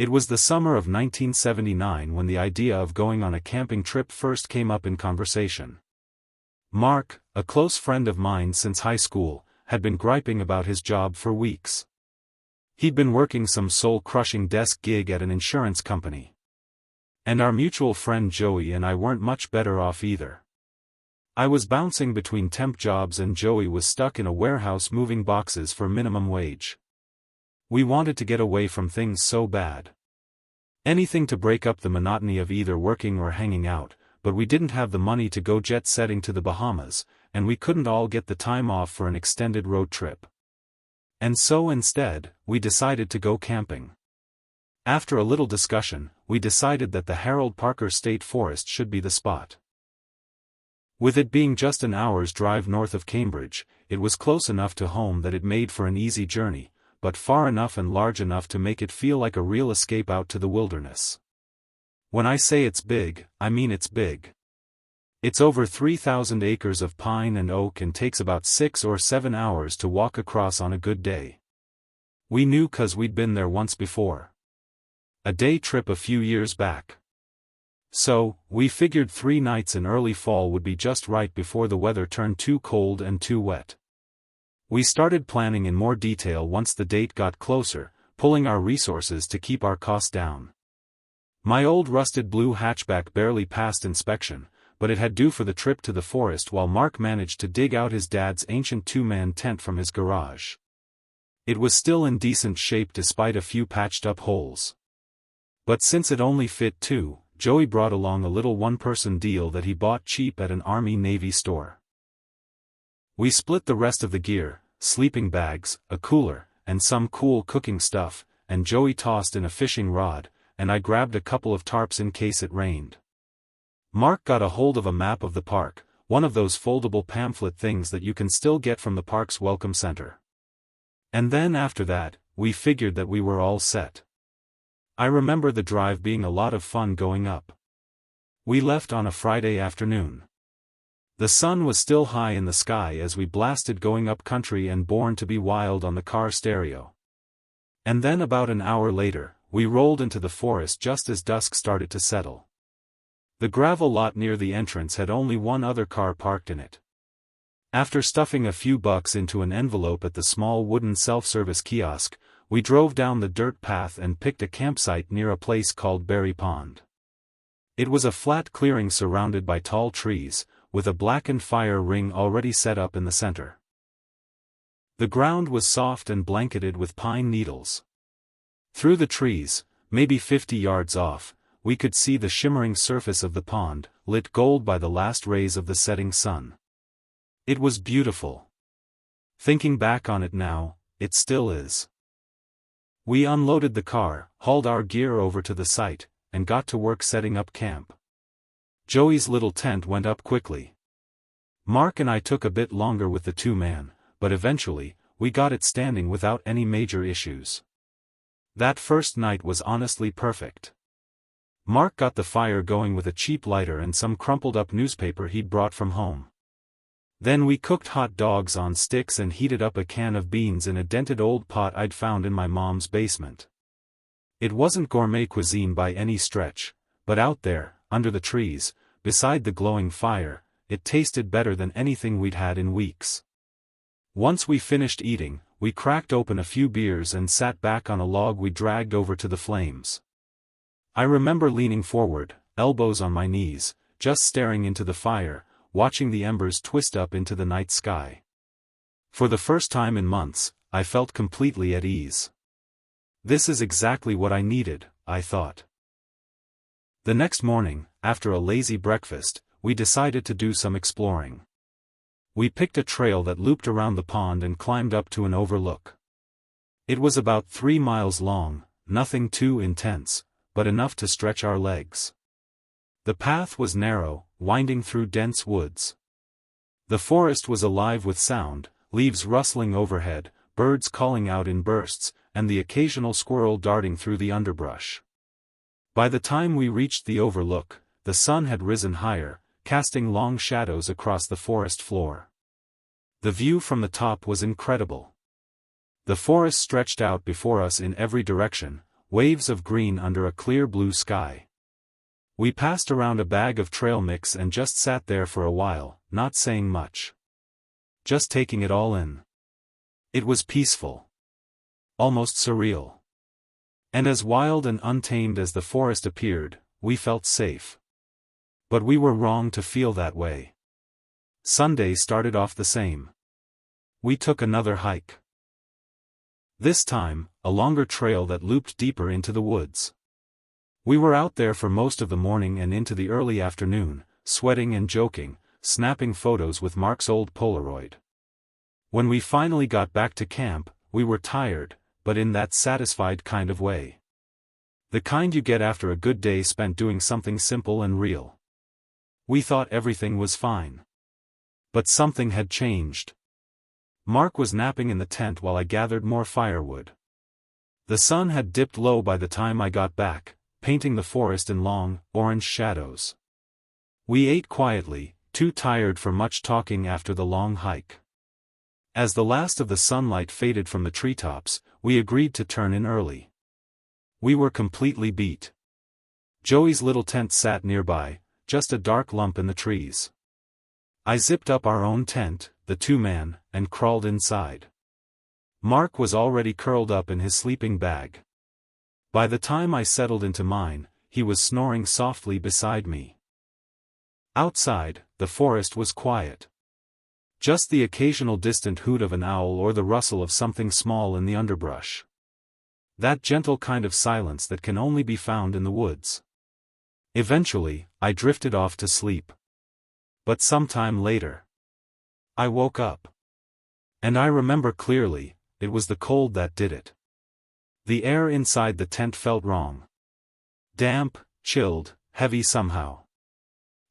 It was the summer of 1979 when the idea of going on a camping trip first came up in conversation. Mark, a close friend of mine since high school, had been griping about his job for weeks. He'd been working some soul-crushing desk gig at an insurance company. And our mutual friend Joey and I weren't much better off either. I was bouncing between temp jobs and Joey was stuck in a warehouse moving boxes for minimum wage. We wanted to get away from things so bad. Anything to break up the monotony of either working or hanging out, but we didn't have the money to go jet-setting to the Bahamas, and we couldn't all get the time off for an extended road trip. And so instead, we decided to go camping. After a little discussion, we decided that the Harold Parker State Forest should be the spot. With it being just an hour's drive north of Cambridge, it was close enough to home that it made for an easy journey, but far enough and large enough to make it feel like a real escape out to the wilderness. When I say it's big, I mean it's big. It's over 3,000 acres of pine and oak and takes about 6 or 7 hours to walk across on a good day. We knew 'cause we'd been there once before. A day trip a few years back. So, we figured 3 nights in early fall would be just right before the weather turned too cold and too wet. We started planning in more detail once the date got closer, pulling our resources to keep our costs down. My old rusted blue hatchback barely passed inspection, but it had due for the trip to the forest while Mark managed to dig out his dad's ancient 2-man tent from his garage. It was still in decent shape despite a few patched-up holes. But since it only fit 2, Joey brought along a little one-person deal that he bought cheap at an Army-Navy store. We split the rest of the gear, sleeping bags, a cooler, and some cool cooking stuff, and Joey tossed in a fishing rod, and I grabbed a couple of tarps in case it rained. Mark got a hold of a map of the park, one of those foldable pamphlet things that you can still get from the park's welcome center. And then after that, we figured that we were all set. I remember the drive being a lot of fun going up. We left on a Friday afternoon. The sun was still high in the sky as we blasted going up country and Born to Be Wild on the car stereo. And then about an hour later, we rolled into the forest just as dusk started to settle. The gravel lot near the entrance had only one other car parked in it. After stuffing a few bucks into an envelope at the small wooden self-service kiosk, we drove down the dirt path and picked a campsite near a place called Berry Pond. It was a flat clearing surrounded by tall trees, with a blackened fire ring already set up in the center. The ground was soft and blanketed with pine needles. Through the trees, maybe 50 yards off, we could see the shimmering surface of the pond, lit gold by the last rays of the setting sun. It was beautiful. Thinking back on it now, it still is. We unloaded the car, hauled our gear over to the site, and got to work setting up camp. Joey's little tent went up quickly. Mark and I took a bit longer with the 2-man, but eventually, we got it standing without any major issues. That first night was honestly perfect. Mark got the fire going with a cheap lighter and some crumpled-up newspaper he'd brought from home. Then we cooked hot dogs on sticks and heated up a can of beans in a dented old pot I'd found in my mom's basement. It wasn't gourmet cuisine by any stretch, but out there, under the trees, beside the glowing fire, it tasted better than anything we'd had in weeks. Once we finished eating, we cracked open a few beers and sat back on a log we dragged over to the flames. I remember leaning forward, elbows on my knees, just staring into the fire, watching the embers twist up into the night sky. For the first time in months, I felt completely at ease. This is exactly what I needed, I thought. The next morning, after a lazy breakfast, we decided to do some exploring. We picked a trail that looped around the pond and climbed up to an overlook. It was about 3 miles long, nothing too intense, but enough to stretch our legs. The path was narrow, winding through dense woods. The forest was alive with sound, leaves rustling overhead, birds calling out in bursts, and the occasional squirrel darting through the underbrush. By the time we reached the overlook, the sun had risen higher, casting long shadows across the forest floor. The view from the top was incredible. The forest stretched out before us in every direction, waves of green under a clear blue sky. We passed around a bag of trail mix and just sat there for a while, not saying much. Just taking it all in. It was peaceful. Almost surreal. And as wild and untamed as the forest appeared, we felt safe. But we were wrong to feel that way. Sunday started off the same. We took another hike. This time, a longer trail that looped deeper into the woods. We were out there for most of the morning and into the early afternoon, sweating and joking, snapping photos with Mark's old Polaroid. When we finally got back to camp, we were tired, but in that satisfied kind of way. The kind you get after a good day spent doing something simple and real. We thought everything was fine. But something had changed. Mark was napping in the tent while I gathered more firewood. The sun had dipped low by the time I got back, painting the forest in long, orange shadows. We ate quietly, too tired for much talking after the long hike. As the last of the sunlight faded from the treetops, we agreed to turn in early. We were completely beat. Joey's little tent sat nearby, just a dark lump in the trees. I zipped up our own tent, the two-man, and crawled inside. Mark was already curled up in his sleeping bag. By the time I settled into mine, he was snoring softly beside me. Outside, the forest was quiet. Just the occasional distant hoot of an owl or the rustle of something small in the underbrush. That gentle kind of silence that can only be found in the woods. Eventually, I drifted off to sleep. But sometime later, I woke up. And I remember clearly, it was the cold that did it. The air inside the tent felt wrong. Damp, chilled, heavy somehow.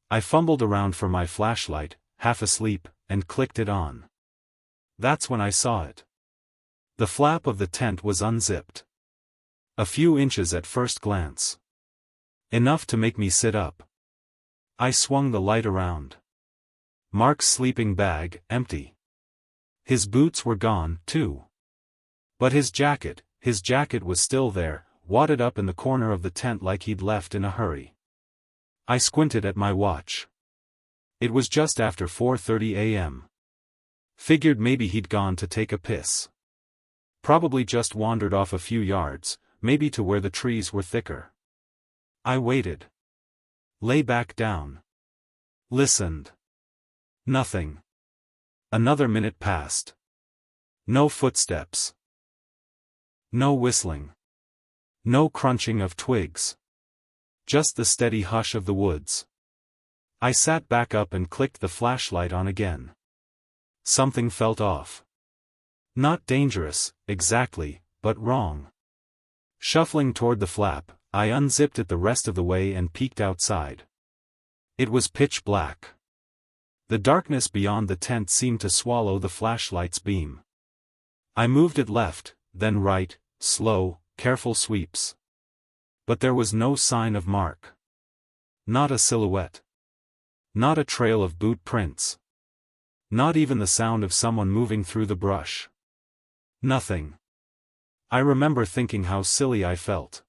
I fumbled around for my flashlight, half asleep, and clicked it on. That's when I saw it. The flap of the tent was unzipped. A few inches at first glance. Enough to make me sit up. I swung the light around. Mark's sleeping bag, empty. His boots were gone, too. But his jacket was still there, wadded up in the corner of the tent like he'd left in a hurry. I squinted at my watch. It was just after 4:30 a.m. Figured maybe he'd gone to take a piss. Probably just wandered off a few yards, maybe to where the trees were thicker. I waited. Lay back down. Listened. Nothing. Another minute passed. No footsteps. No whistling. No crunching of twigs. Just the steady hush of the woods. I sat back up and clicked the flashlight on again. Something felt off. Not dangerous, exactly, but wrong. Shuffling toward the flap, I unzipped it the rest of the way and peeked outside. It was pitch black. The darkness beyond the tent seemed to swallow the flashlight's beam. I moved it left, then right, slow, careful sweeps. But there was no sign of Mark. Not a silhouette. Not a trail of boot prints. Not even the sound of someone moving through the brush. Nothing. I remember thinking how silly I felt.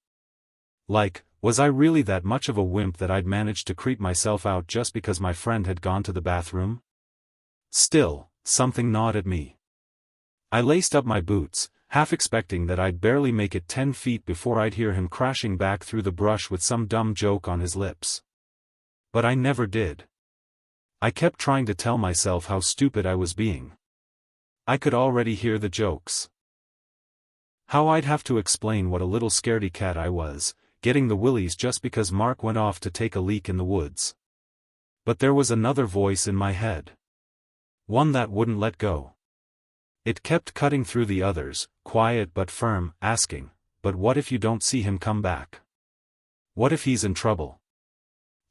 Like, was I really that much of a wimp that I'd managed to creep myself out just because my friend had gone to the bathroom? Still, something gnawed at me. I laced up my boots, half expecting that I'd barely make it 10 feet before I'd hear him crashing back through the brush with some dumb joke on his lips. But I never did. I kept trying to tell myself how stupid I was being. I could already hear the jokes. How I'd have to explain what a little scaredy cat I was, getting the willies just because Mark went off to take a leak in the woods. But there was another voice in my head. One that wouldn't let go. It kept cutting through the others, quiet but firm, asking, but what if you don't see him come back? What if he's in trouble?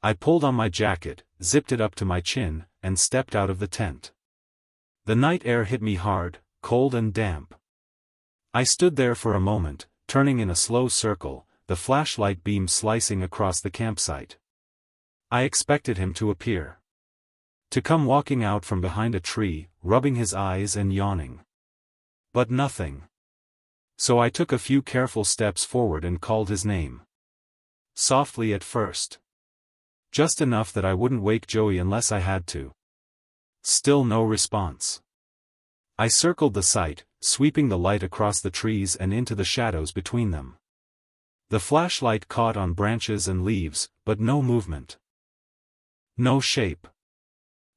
I pulled on my jacket, zipped it up to my chin, and stepped out of the tent. The night air hit me hard, cold and damp. I stood there for a moment, turning in a slow circle, the flashlight beam slicing across the campsite. I expected him to appear. To come walking out from behind a tree, rubbing his eyes and yawning. But nothing. So I took a few careful steps forward and called his name. Softly at first. Just enough that I wouldn't wake Joey unless I had to. Still no response. I circled the site, sweeping the light across the trees and into the shadows between them. The flashlight caught on branches and leaves, but no movement. No shape.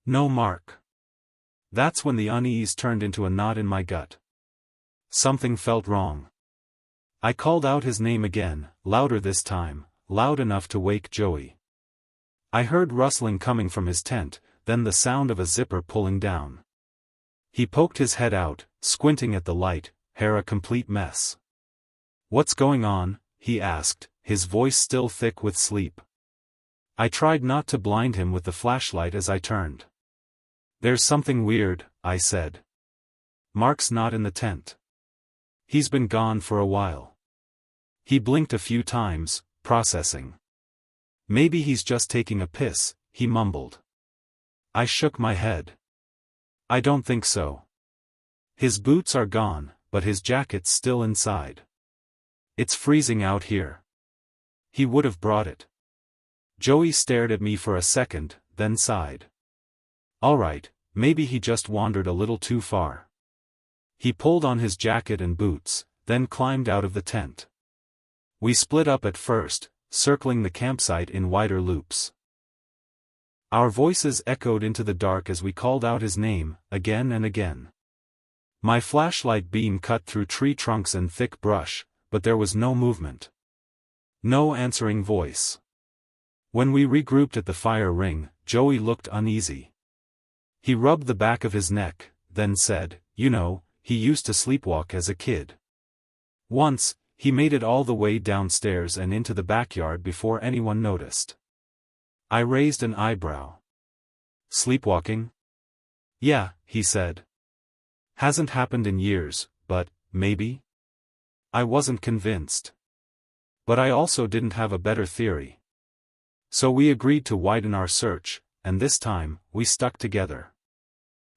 No mark. That's when the unease turned into a knot in my gut. Something felt wrong. I called out his name again, louder this time, loud enough to wake Joey. I heard rustling coming from his tent, then the sound of a zipper pulling down. He poked his head out, squinting at the light, hair a complete mess. "What's going on?" he asked, his voice still thick with sleep. I tried not to blind him with the flashlight as I turned. "There's something weird," I said. "Mark's not in the tent. He's been gone for a while." He blinked a few times, processing. "Maybe he's just taking a piss," he mumbled. I shook my head. "I don't think so. His boots are gone, but his jacket's still inside. It's freezing out here. He would have brought it." Joey stared at me for a second, then sighed. "All right, maybe he just wandered a little too far." He pulled on his jacket and boots, then climbed out of the tent. We split up at first, circling the campsite in wider loops. Our voices echoed into the dark as we called out his name, again and again. My flashlight beam cut through tree trunks and thick brush, but there was no movement. No answering voice. When we regrouped at the fire ring, Joey looked uneasy. He rubbed the back of his neck, then said, "You know, he used to sleepwalk as a kid. Once, he made it all the way downstairs and into the backyard before anyone noticed." I raised an eyebrow. "Sleepwalking?" "Yeah," he said. "Hasn't happened in years, but, maybe?" I wasn't convinced. But I also didn't have a better theory. So we agreed to widen our search, and this time, we stuck together.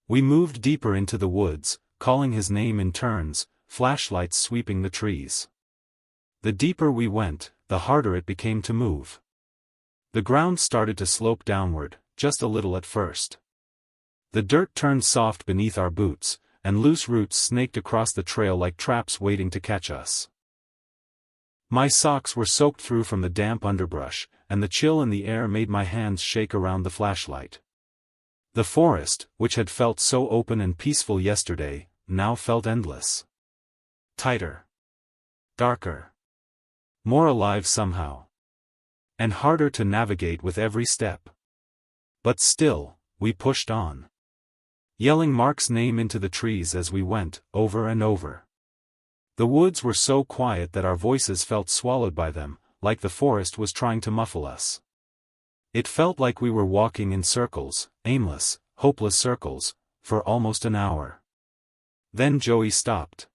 We moved deeper into the woods, calling his name in turns, flashlights sweeping the trees. The deeper we went, the harder it became to move. The ground started to slope downward, just a little at first. The dirt turned soft beneath our boots, and loose roots snaked across the trail like traps waiting to catch us. My socks were soaked through from the damp underbrush, and the chill in the air made my hands shake around the flashlight. The forest, which had felt so open and peaceful yesterday, now felt endless. Tighter. Darker. More alive somehow. And harder to navigate with every step. But still, we pushed on. Yelling Mark's name into the trees as we went, over and over. The woods were so quiet that our voices felt swallowed by them, like the forest was trying to muffle us. It felt like we were walking in circles, aimless, hopeless circles, for almost an hour. Then Joey stopped.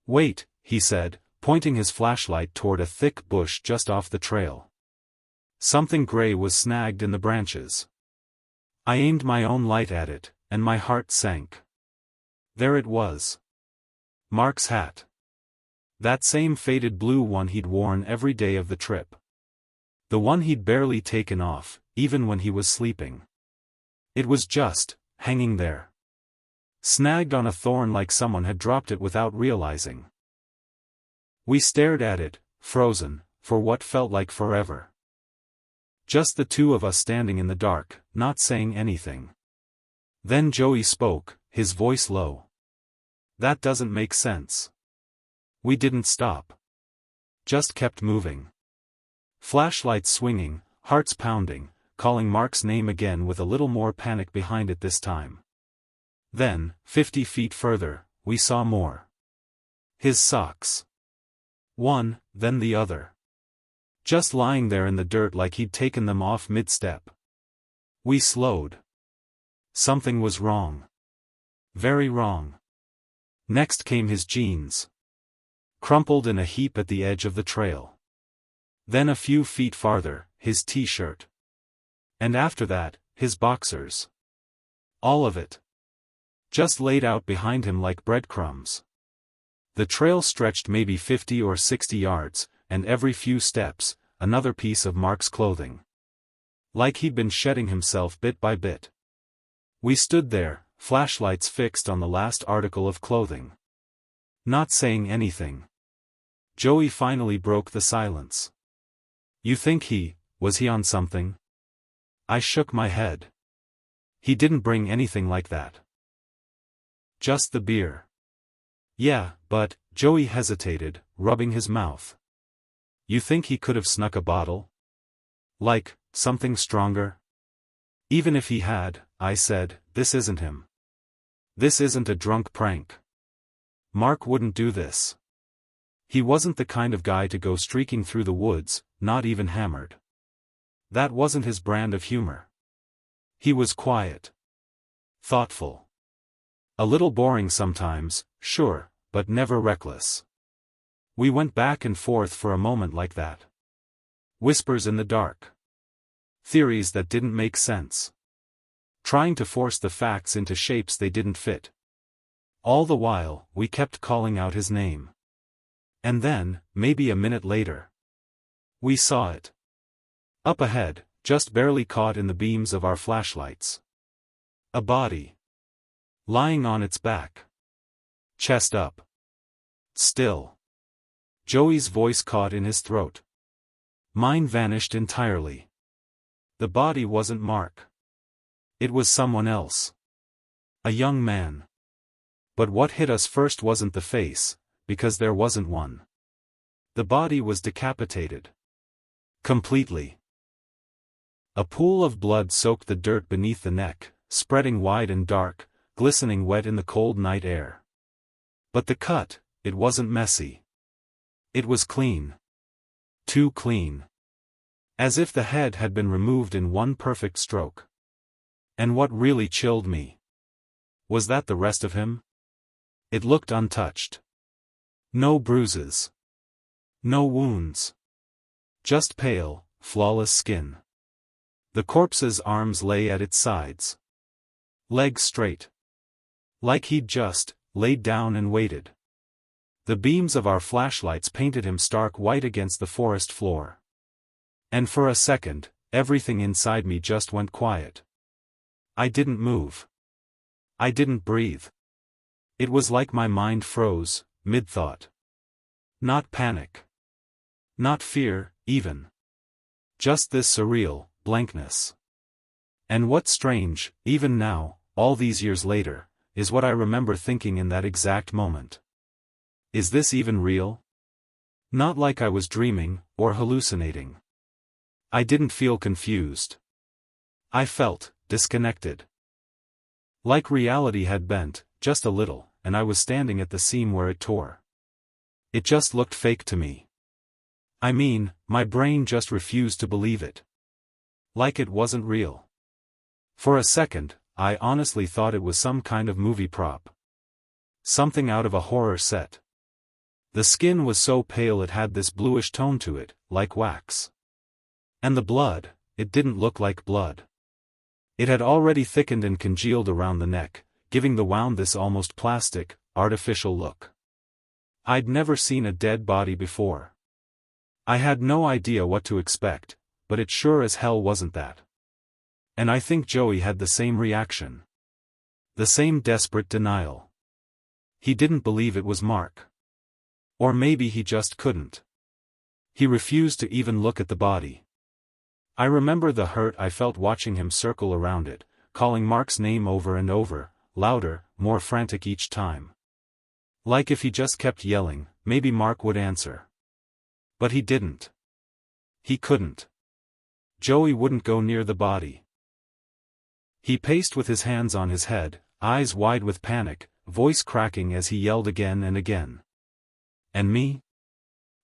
"Wait," he said, pointing his flashlight toward a thick bush just off the trail. Something gray was snagged in the branches. I aimed my own light at it, and my heart sank. There it was. Mark's hat. That same faded blue one he'd worn every day of the trip. The one he'd barely taken off, even when he was sleeping. It was just, hanging there. Snagged on a thorn like someone had dropped it without realizing. We stared at it, frozen, for what felt like forever. Just the two of us standing in the dark, not saying anything. Then Joey spoke, his voice low. "That doesn't make sense." We didn't stop. Just kept moving. Flashlights swinging, hearts pounding, calling Mark's name again with a little more panic behind it this time. Then, 50 feet further, we saw more. His socks. One, then the other. Just lying there in the dirt like he'd taken them off mid-step. We slowed. Something was wrong. Very wrong. Next came his jeans. Crumpled in a heap at the edge of the trail. Then a few feet farther, his t-shirt. And after that, his boxers. All of it. Just laid out behind him like breadcrumbs. The trail stretched maybe 50 or 60 yards, and every few steps, another piece of Mark's clothing. Like he'd been shedding himself bit by bit. We stood there, flashlights fixed on the last article of clothing. Not saying anything. Joey finally broke the silence. "You think was he on something?" I shook my head. "He didn't bring anything like that. Just the beer." "Yeah, but," Joey hesitated, rubbing his mouth. "You think he could have snuck a bottle? Like, something stronger?" "Even if he had," I said, "this isn't him. This isn't a drunk prank. Mark wouldn't do this. He wasn't the kind of guy to go streaking through the woods, not even hammered. That wasn't his brand of humor. He was quiet. Thoughtful. A little boring sometimes, sure, but never reckless." We went back and forth for a moment like that. Whispers in the dark. Theories that didn't make sense. Trying to force the facts into shapes they didn't fit. All the while, we kept calling out his name. And then, maybe a minute later, we saw it. Up ahead, just barely caught in the beams of our flashlights. A body. Lying on its back. Chest up. Still. Joey's voice caught in his throat. Mine vanished entirely. The body wasn't Mark. It was someone else. A young man. But what hit us first wasn't the face, because there wasn't one. The body was decapitated. Completely. A pool of blood soaked the dirt beneath the neck, spreading wide and dark, glistening wet in the cold night air. But the cut, it wasn't messy. It was clean. Too clean. As if the head had been removed in one perfect stroke. And what really chilled me was that the rest of him? It looked untouched. No bruises. No wounds. Just pale, flawless skin. The corpse's arms lay at its sides. Legs straight. Like he'd just laid down and waited. The beams of our flashlights painted him stark white against the forest floor. And for a second, everything inside me just went quiet. I didn't move. I didn't breathe. It was like my mind froze, mid-thought. Not panic. Not fear, even. Just this surreal blankness. And what's strange, even now, all these years later, is what I remember thinking in that exact moment. Is this even real? Not like I was dreaming, or hallucinating. I didn't feel confused. I felt disconnected. Like reality had bent, just a little, and I was standing at the seam where it tore. It just looked fake to me. I mean, my brain just refused to believe it. Like it wasn't real. For a second, I honestly thought it was some kind of movie prop. Something out of a horror set. The skin was so pale it had this bluish tone to it, like wax. And the blood, it didn't look like blood. It had already thickened and congealed around the neck, giving the wound this almost plastic, artificial look. I'd never seen a dead body before. I had no idea what to expect, but it sure as hell wasn't that. And I think Joey had the same reaction. The same desperate denial. He didn't believe it was Mark. Or maybe he just couldn't. He refused to even look at the body. I remember the hurt I felt watching him circle around it, calling Mark's name over and over, louder, more frantic each time. Like if he just kept yelling, maybe Mark would answer. But he didn't. He couldn't. Joey wouldn't go near the body. He paced with his hands on his head, eyes wide with panic, voice cracking as he yelled again and again. And me?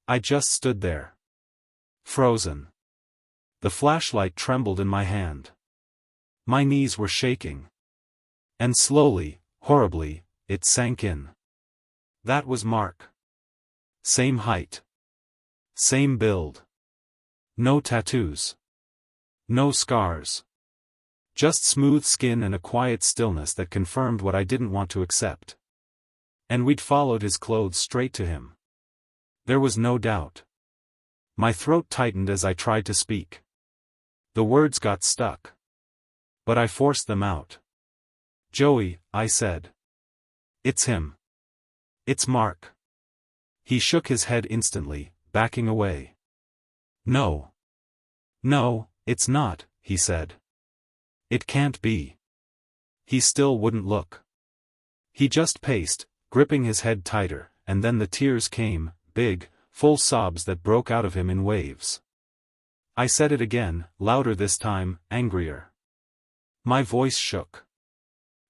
I just stood there. Frozen. The flashlight trembled in my hand. My knees were shaking. And slowly, horribly, it sank in. That was Mark. Same height. Same build. No tattoos. No scars. Just smooth skin and a quiet stillness that confirmed what I didn't want to accept. And we'd followed his clothes straight to him. There was no doubt. My throat tightened as I tried to speak. The words got stuck. But I forced them out. "Joey," I said. "It's him. It's Mark." He shook his head instantly, backing away. "No. No, it's not," he said. "It can't be." He still wouldn't look. He just paced, gripping his head tighter, and then the tears came, big, full sobs that broke out of him in waves. I said it again, louder this time, angrier. My voice shook.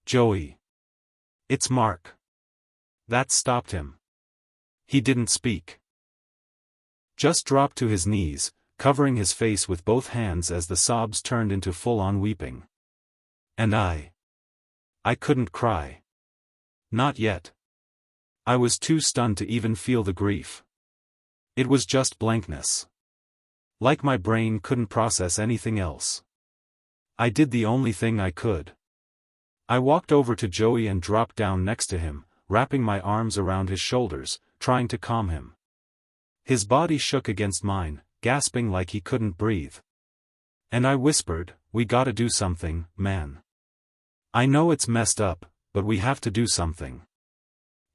"Joey. It's Mark." That stopped him. He didn't speak. Just dropped to his knees, covering his face with both hands as the sobs turned into full-on weeping. And I couldn't cry. Not yet. I was too stunned to even feel the grief. It was just blankness. Like my brain couldn't process anything else. I did the only thing I could. I walked over to Joey and dropped down next to him, wrapping my arms around his shoulders, trying to calm him. His body shook against mine, gasping like he couldn't breathe. And I whispered, "We gotta do something, man. I know it's messed up, but we have to do something."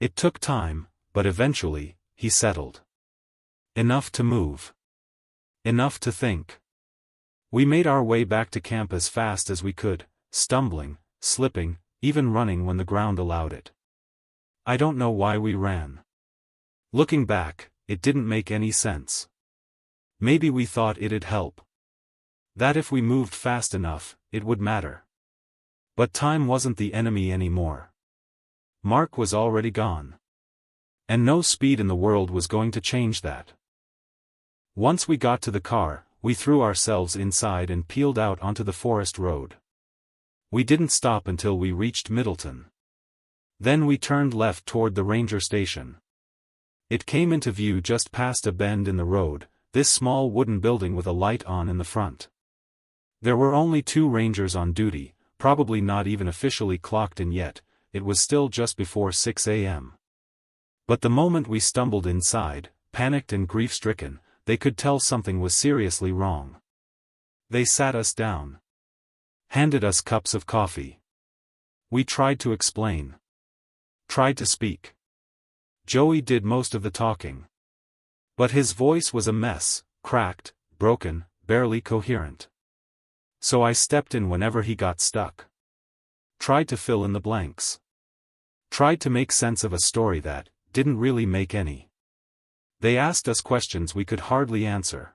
It took time, but eventually, he settled. Enough to move. Enough to think. We made our way back to camp as fast as we could, stumbling, slipping, even running when the ground allowed it. I don't know why we ran. Looking back, it didn't make any sense. Maybe we thought it'd help. That if we moved fast enough, it would matter. But time wasn't the enemy anymore. Mark was already gone. And no speed in the world was going to change that. Once we got to the car, we threw ourselves inside and peeled out onto the forest road. We didn't stop until we reached Middleton. Then we turned left toward the ranger station. It came into view just past a bend in the road, this small wooden building with a light on in the front. There were only 2 rangers on duty, probably not even officially clocked in yet. It was still just before 6 a.m. But the moment we stumbled inside, panicked and grief-stricken, they could tell something was seriously wrong. They sat us down. Handed us cups of coffee. We tried to explain. Tried to speak. Joey did most of the talking. But his voice was a mess, cracked, broken, barely coherent. So I stepped in whenever he got stuck. Tried to fill in the blanks. Tried to make sense of a story that didn't really make any. They asked us questions we could hardly answer.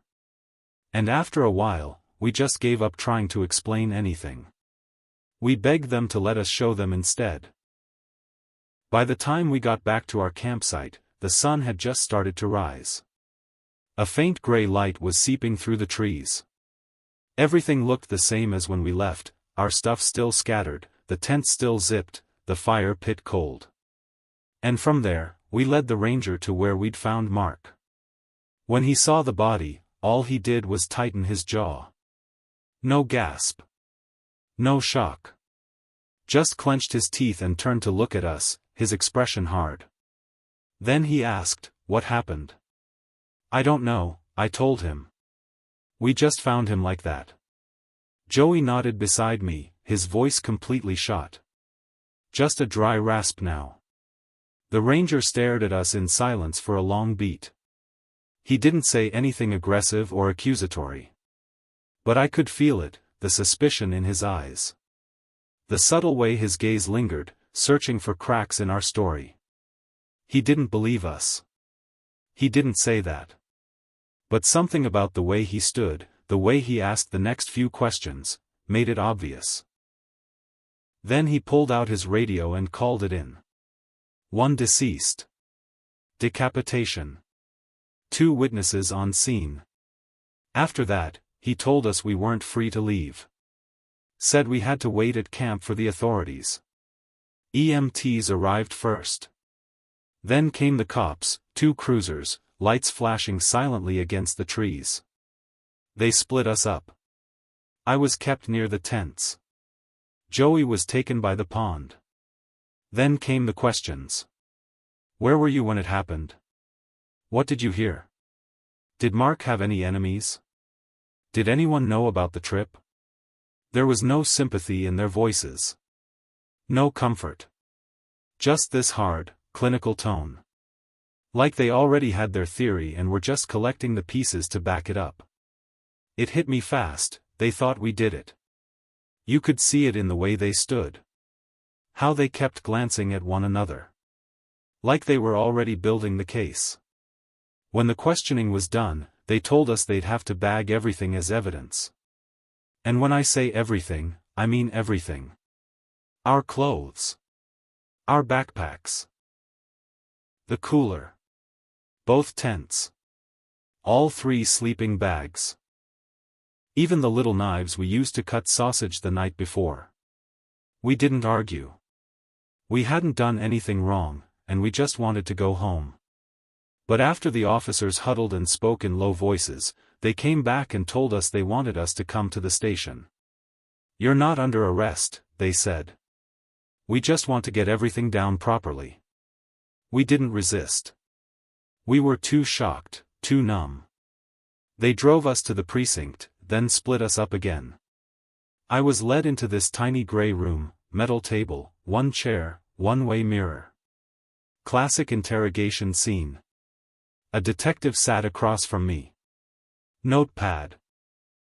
And after a while, we just gave up trying to explain anything. We begged them to let us show them instead. By the time we got back to our campsite, the sun had just started to rise. A faint gray light was seeping through the trees. Everything looked the same as when we left, our stuff still scattered, the tent still zipped, the fire pit cold. And from there, we led the ranger to where we'd found Mark. When he saw the body, all he did was tighten his jaw. No gasp. No shock. Just clenched his teeth and turned to look at us, his expression hard. Then he asked, "What happened?" "I don't know," I told him. "We just found him like that." Joey nodded beside me, his voice completely shot. Just a dry rasp now. The ranger stared at us in silence for a long beat. He didn't say anything aggressive or accusatory. But I could feel it, the suspicion in his eyes. The subtle way his gaze lingered, searching for cracks in our story. He didn't believe us. He didn't say that. But something about the way he stood, the way he asked the next few questions, made it obvious. Then he pulled out his radio and called it in. 1 deceased. Decapitation. 2 witnesses on scene. After that, he told us we weren't free to leave. Said we had to wait at camp for the authorities. EMTs arrived first. Then came the cops, 2 cruisers, lights flashing silently against the trees. They split us up. I was kept near the tents. Joey was taken by the pond. Then came the questions. Where were you when it happened? What did you hear? Did Mark have any enemies? Did anyone know about the trip? There was no sympathy in their voices. No comfort. Just this hard, clinical tone. Like they already had their theory and were just collecting the pieces to back it up. It hit me fast, they thought we did it. You could see it in the way they stood. How they kept glancing at one another. Like they were already building the case. When the questioning was done, they told us they'd have to bag everything as evidence. And when I say everything, I mean everything. Our clothes. Our backpacks. The cooler. Both tents. All 3 sleeping bags. Even the little knives we used to cut sausage the night before. We didn't argue. We hadn't done anything wrong, and we just wanted to go home. But after the officers huddled and spoke in low voices, they came back and told us they wanted us to come to the station. "You're not under arrest," they said. "We just want to get everything down properly." We didn't resist. We were too shocked, too numb. They drove us to the precinct, then split us up again. I was led into this tiny gray room, metal table, 1 chair, one-way mirror. Classic interrogation scene. A detective sat across from me. Notepad.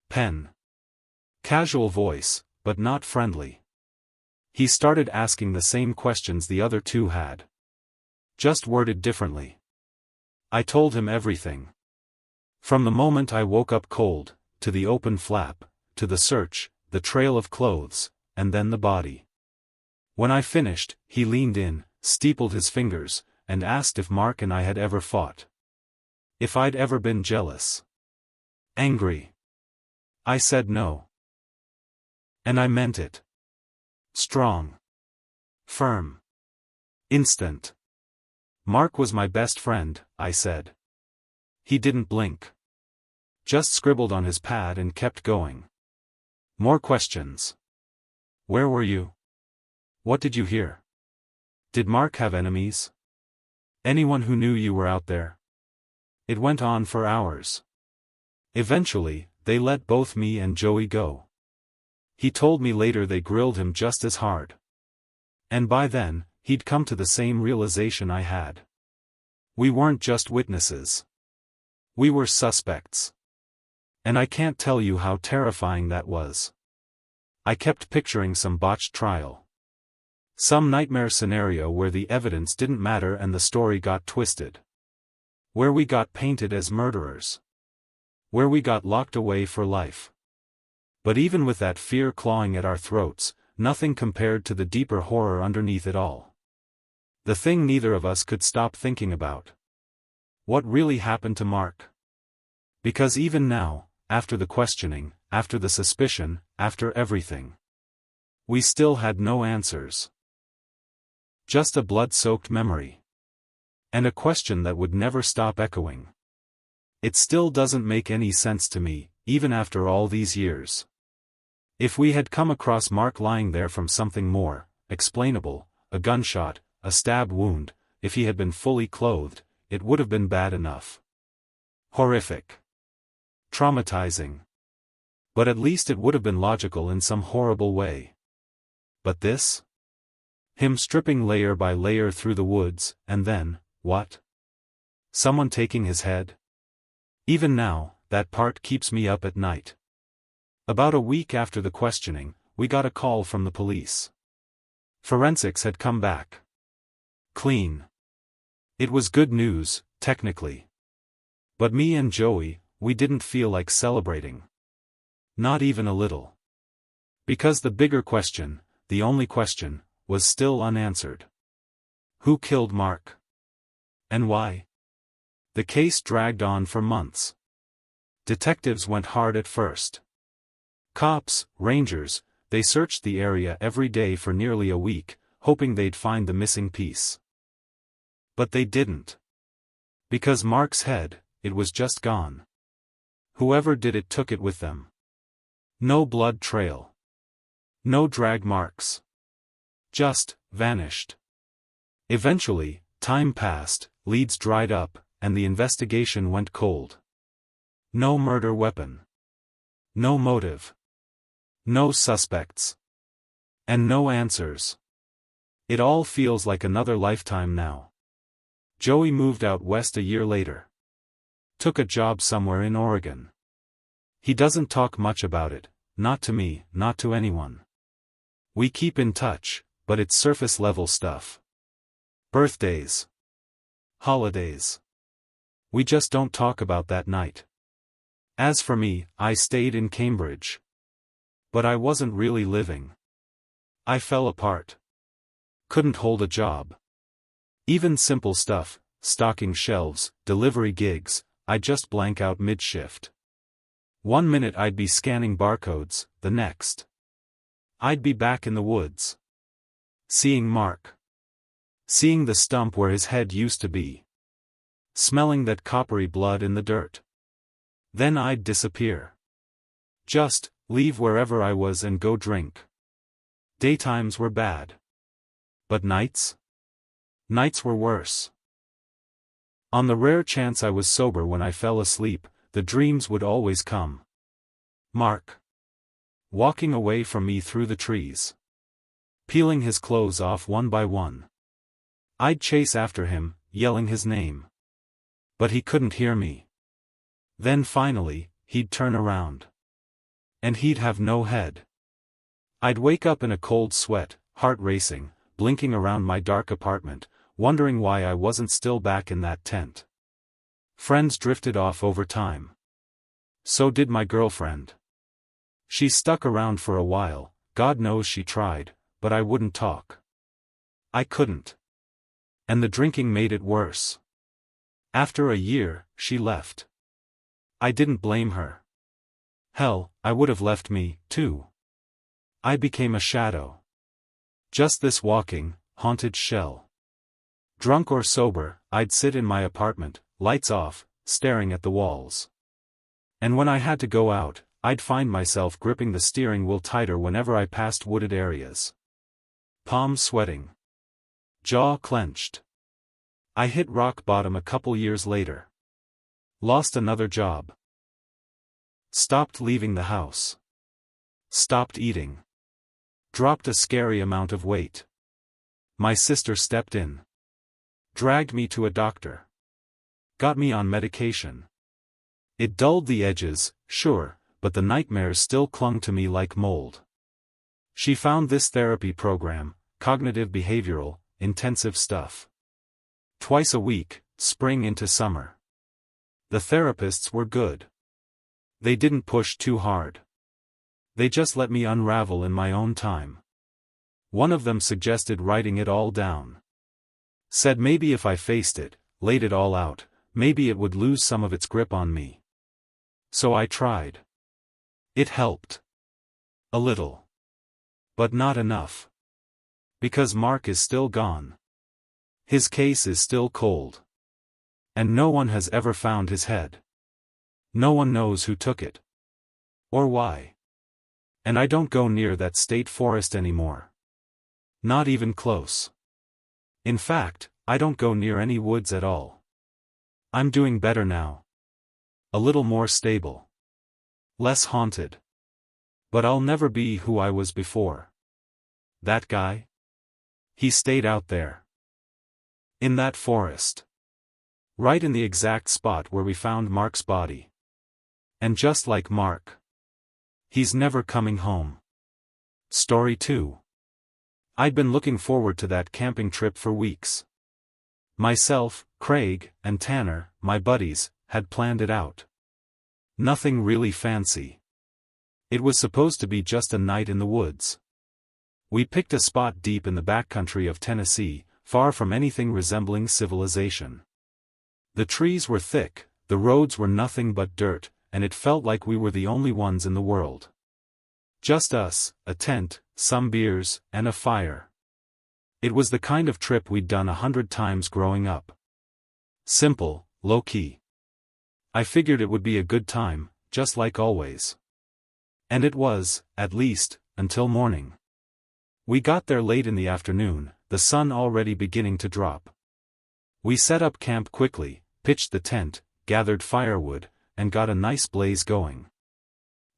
Pen. Casual voice, but not friendly. He started asking the same questions the other 2 had. Just worded differently. I told him everything. From the moment I woke up cold, to the open flap, to the search, the trail of clothes, and then the body. When I finished, he leaned in, steepled his fingers, and asked if Mark and I had ever fought. If I'd ever been jealous. Angry. I said no. And I meant it. Strong. Firm. Instant. Mark was my best friend, I said. He didn't blink. Just scribbled on his pad and kept going. More questions. Where were you? What did you hear? Did Mark have enemies? Anyone who knew you were out there? It went on for hours. Eventually, they let both me and Joey go. He told me later they grilled him just as hard. And by then, he'd come to the same realization I had. We weren't just witnesses. We were suspects. And I can't tell you how terrifying that was. I kept picturing some botched trial. Some nightmare scenario where the evidence didn't matter and the story got twisted. Where we got painted as murderers. Where we got locked away for life. But even with that fear clawing at our throats, nothing compared to the deeper horror underneath it all. The thing neither of us could stop thinking about. What really happened to Mark? Because even now, after the questioning, after the suspicion, after everything, we still had no answers. Just a blood-soaked memory. And a question that would never stop echoing. It still doesn't make any sense to me, even after all these years. If we had come across Mark lying there from something more explainable, a gunshot, a stab wound, if he had been fully clothed, it would have been bad enough. Horrific. Traumatizing. But at least it would have been logical in some horrible way. But this? Him stripping layer by layer through the woods, and then, what? Someone taking his head? Even now, that part keeps me up at night. About a week after the questioning, we got a call from the police. Forensics had come back. Clean. It was good news, technically. But me and Joey, we didn't feel like celebrating. Not even a little. Because the bigger question, the only question, was still unanswered. Who killed Mark? And why? The case dragged on for months. Detectives went hard at first. Cops, rangers, they searched the area every day for nearly a week, hoping they'd find the missing piece. But they didn't. Because Mark's head, it was just gone. Whoever did it took it with them. No blood trail. No drag marks. Just vanished. Eventually, Time passed, leads dried up, and the investigation went cold. No murder weapon. No motive. No suspects. And no answers. It all feels like another lifetime now. Joey moved out west a year later. Took a job somewhere in Oregon. He doesn't talk much about it, not to me, not to anyone. We keep in touch, but it's surface-level stuff. Birthdays. Holidays. We just don't talk about that night. As for me, I stayed in Cambridge. But I wasn't really living. I fell apart. Couldn't hold a job. Even simple stuff, stocking shelves, delivery gigs, I'd just blank out mid-shift. One minute I'd be scanning barcodes, the next I'd be back in the woods. Seeing Mark. Seeing the stump where his head used to be. Smelling that coppery blood in the dirt. Then I'd disappear. Just leave wherever I was and go drink. Daytimes were bad. But nights? Nights were worse. On the rare chance I was sober when I fell asleep, the dreams would always come. Mark. Walking away from me through the trees. Peeling his clothes off one by one. I'd chase after him, yelling his name. But he couldn't hear me. Then finally, he'd turn around. And he'd have no head. I'd wake up in a cold sweat, heart racing, blinking around my dark apartment, wondering why I wasn't still back in that tent. Friends drifted off over time. So did my girlfriend. She stuck around for a while, God knows she tried, but I wouldn't talk. I couldn't. And the drinking made it worse. After a year, she left. I didn't blame her. Hell, I would have left me, too. I became a shadow. Just this walking, haunted shell. Drunk or sober, I'd sit in my apartment, lights off, staring at the walls. And when I had to go out, I'd find myself gripping the steering wheel tighter whenever I passed wooded areas. Palms sweating. Jaw clenched. I hit rock bottom a couple years later. Lost another job. Stopped leaving the house. Stopped eating. Dropped a scary amount of weight. My sister stepped in. Dragged me to a doctor. Got me on medication. It dulled the edges, sure, but the nightmares still clung to me like mold. She found this therapy program, cognitive behavioral, intensive stuff. Twice a week, spring into summer. The therapists were good. They didn't push too hard. They just let me unravel in my own time. One of them suggested writing it all down. Said maybe if I faced it, laid it all out, maybe it would lose some of its grip on me. So I tried. It helped. A little. But not enough. Because Mark is still gone. His case is still cold. And no one has ever found his head. No one knows who took it. Or why. And I don't go near that state forest anymore. Not even close. In fact, I don't go near any woods at all. I'm doing better now. A little more stable. Less haunted. But I'll never be who I was before. That guy? He stayed out there. In that forest. Right in the exact spot where we found Mark's body. And just like Mark. He's never coming home. Story 2. I'd been looking forward to that camping trip for weeks. Myself, Craig, and Tanner, my buddies, had planned it out. Nothing really fancy. It was supposed to be just a night in the woods. We picked a spot deep in the backcountry of Tennessee, far from anything resembling civilization. The trees were thick, the roads were nothing but dirt, and it felt like we were the only ones in the world. Just us, a tent, some beers, and a fire. It was the kind of trip we'd done 100 times growing up. Simple, low-key. I figured it would be a good time, just like always. And it was, at least, until morning. We got there late in the afternoon, the sun already beginning to drop. We set up camp quickly, pitched the tent, gathered firewood, and got a nice blaze going.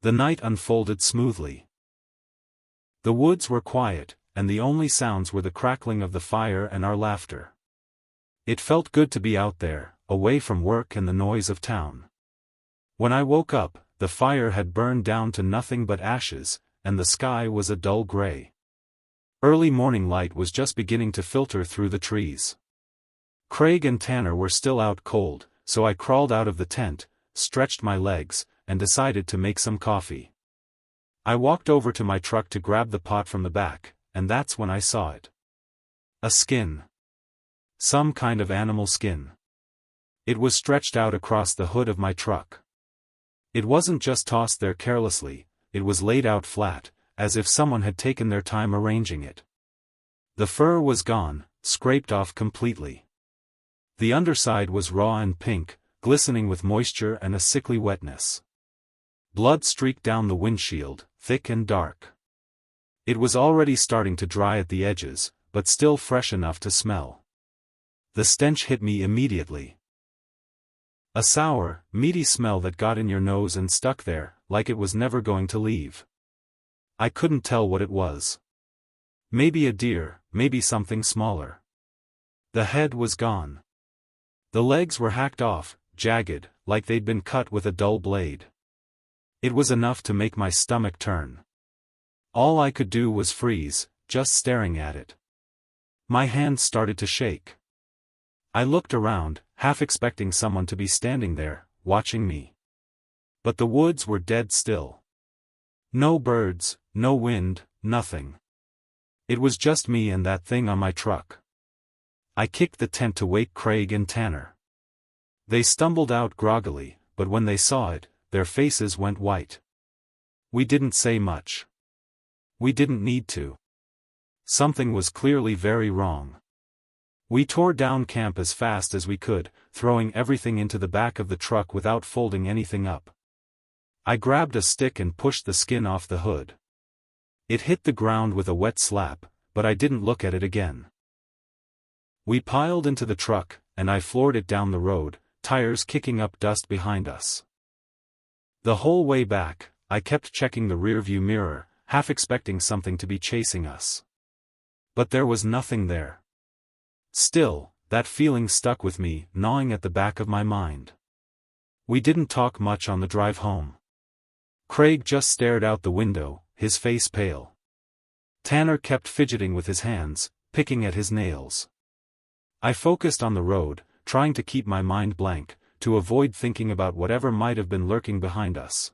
The night unfolded smoothly. The woods were quiet, and the only sounds were the crackling of the fire and our laughter. It felt good to be out there, away from work and the noise of town. When I woke up, the fire had burned down to nothing but ashes, and the sky was a dull gray. Early morning light was just beginning to filter through the trees. Craig and Tanner were still out cold, so I crawled out of the tent, stretched my legs, and decided to make some coffee. I walked over to my truck to grab the pot from the back, and that's when I saw it. A skin. Some kind of animal skin. It was stretched out across the hood of my truck. It wasn't just tossed there carelessly, it was laid out flat, as if someone had taken their time arranging it. The fur was gone, scraped off completely. The underside was raw and pink, glistening with moisture and a sickly wetness. Blood streaked down the windshield, thick and dark. It was already starting to dry at the edges, but still fresh enough to smell. The stench hit me immediately. A sour, meaty smell that got in your nose and stuck there, like it was never going to leave. I couldn't tell what it was. Maybe a deer, maybe something smaller. The head was gone. The legs were hacked off, jagged, like they'd been cut with a dull blade. It was enough to make my stomach turn. All I could do was freeze, just staring at it. My hands started to shake. I looked around, half expecting someone to be standing there, watching me. But the woods were dead still. No birds, no wind, nothing. It was just me and that thing on my truck. I kicked the tent to wake Craig and Tanner. They stumbled out groggily, but when they saw it, their faces went white. We didn't say much. We didn't need to. Something was clearly very wrong. We tore down camp as fast as we could, throwing everything into the back of the truck without folding anything up. I grabbed a stick and pushed the skin off the hood. It hit the ground with a wet slap, but I didn't look at it again. We piled into the truck, and I floored it down the road, tires kicking up dust behind us. The whole way back, I kept checking the rearview mirror, half expecting something to be chasing us. But there was nothing there. Still, that feeling stuck with me, gnawing at the back of my mind. We didn't talk much on the drive home. Craig just stared out the window, his face pale. Tanner kept fidgeting with his hands, picking at his nails. I focused on the road, trying to keep my mind blank, to avoid thinking about whatever might have been lurking behind us.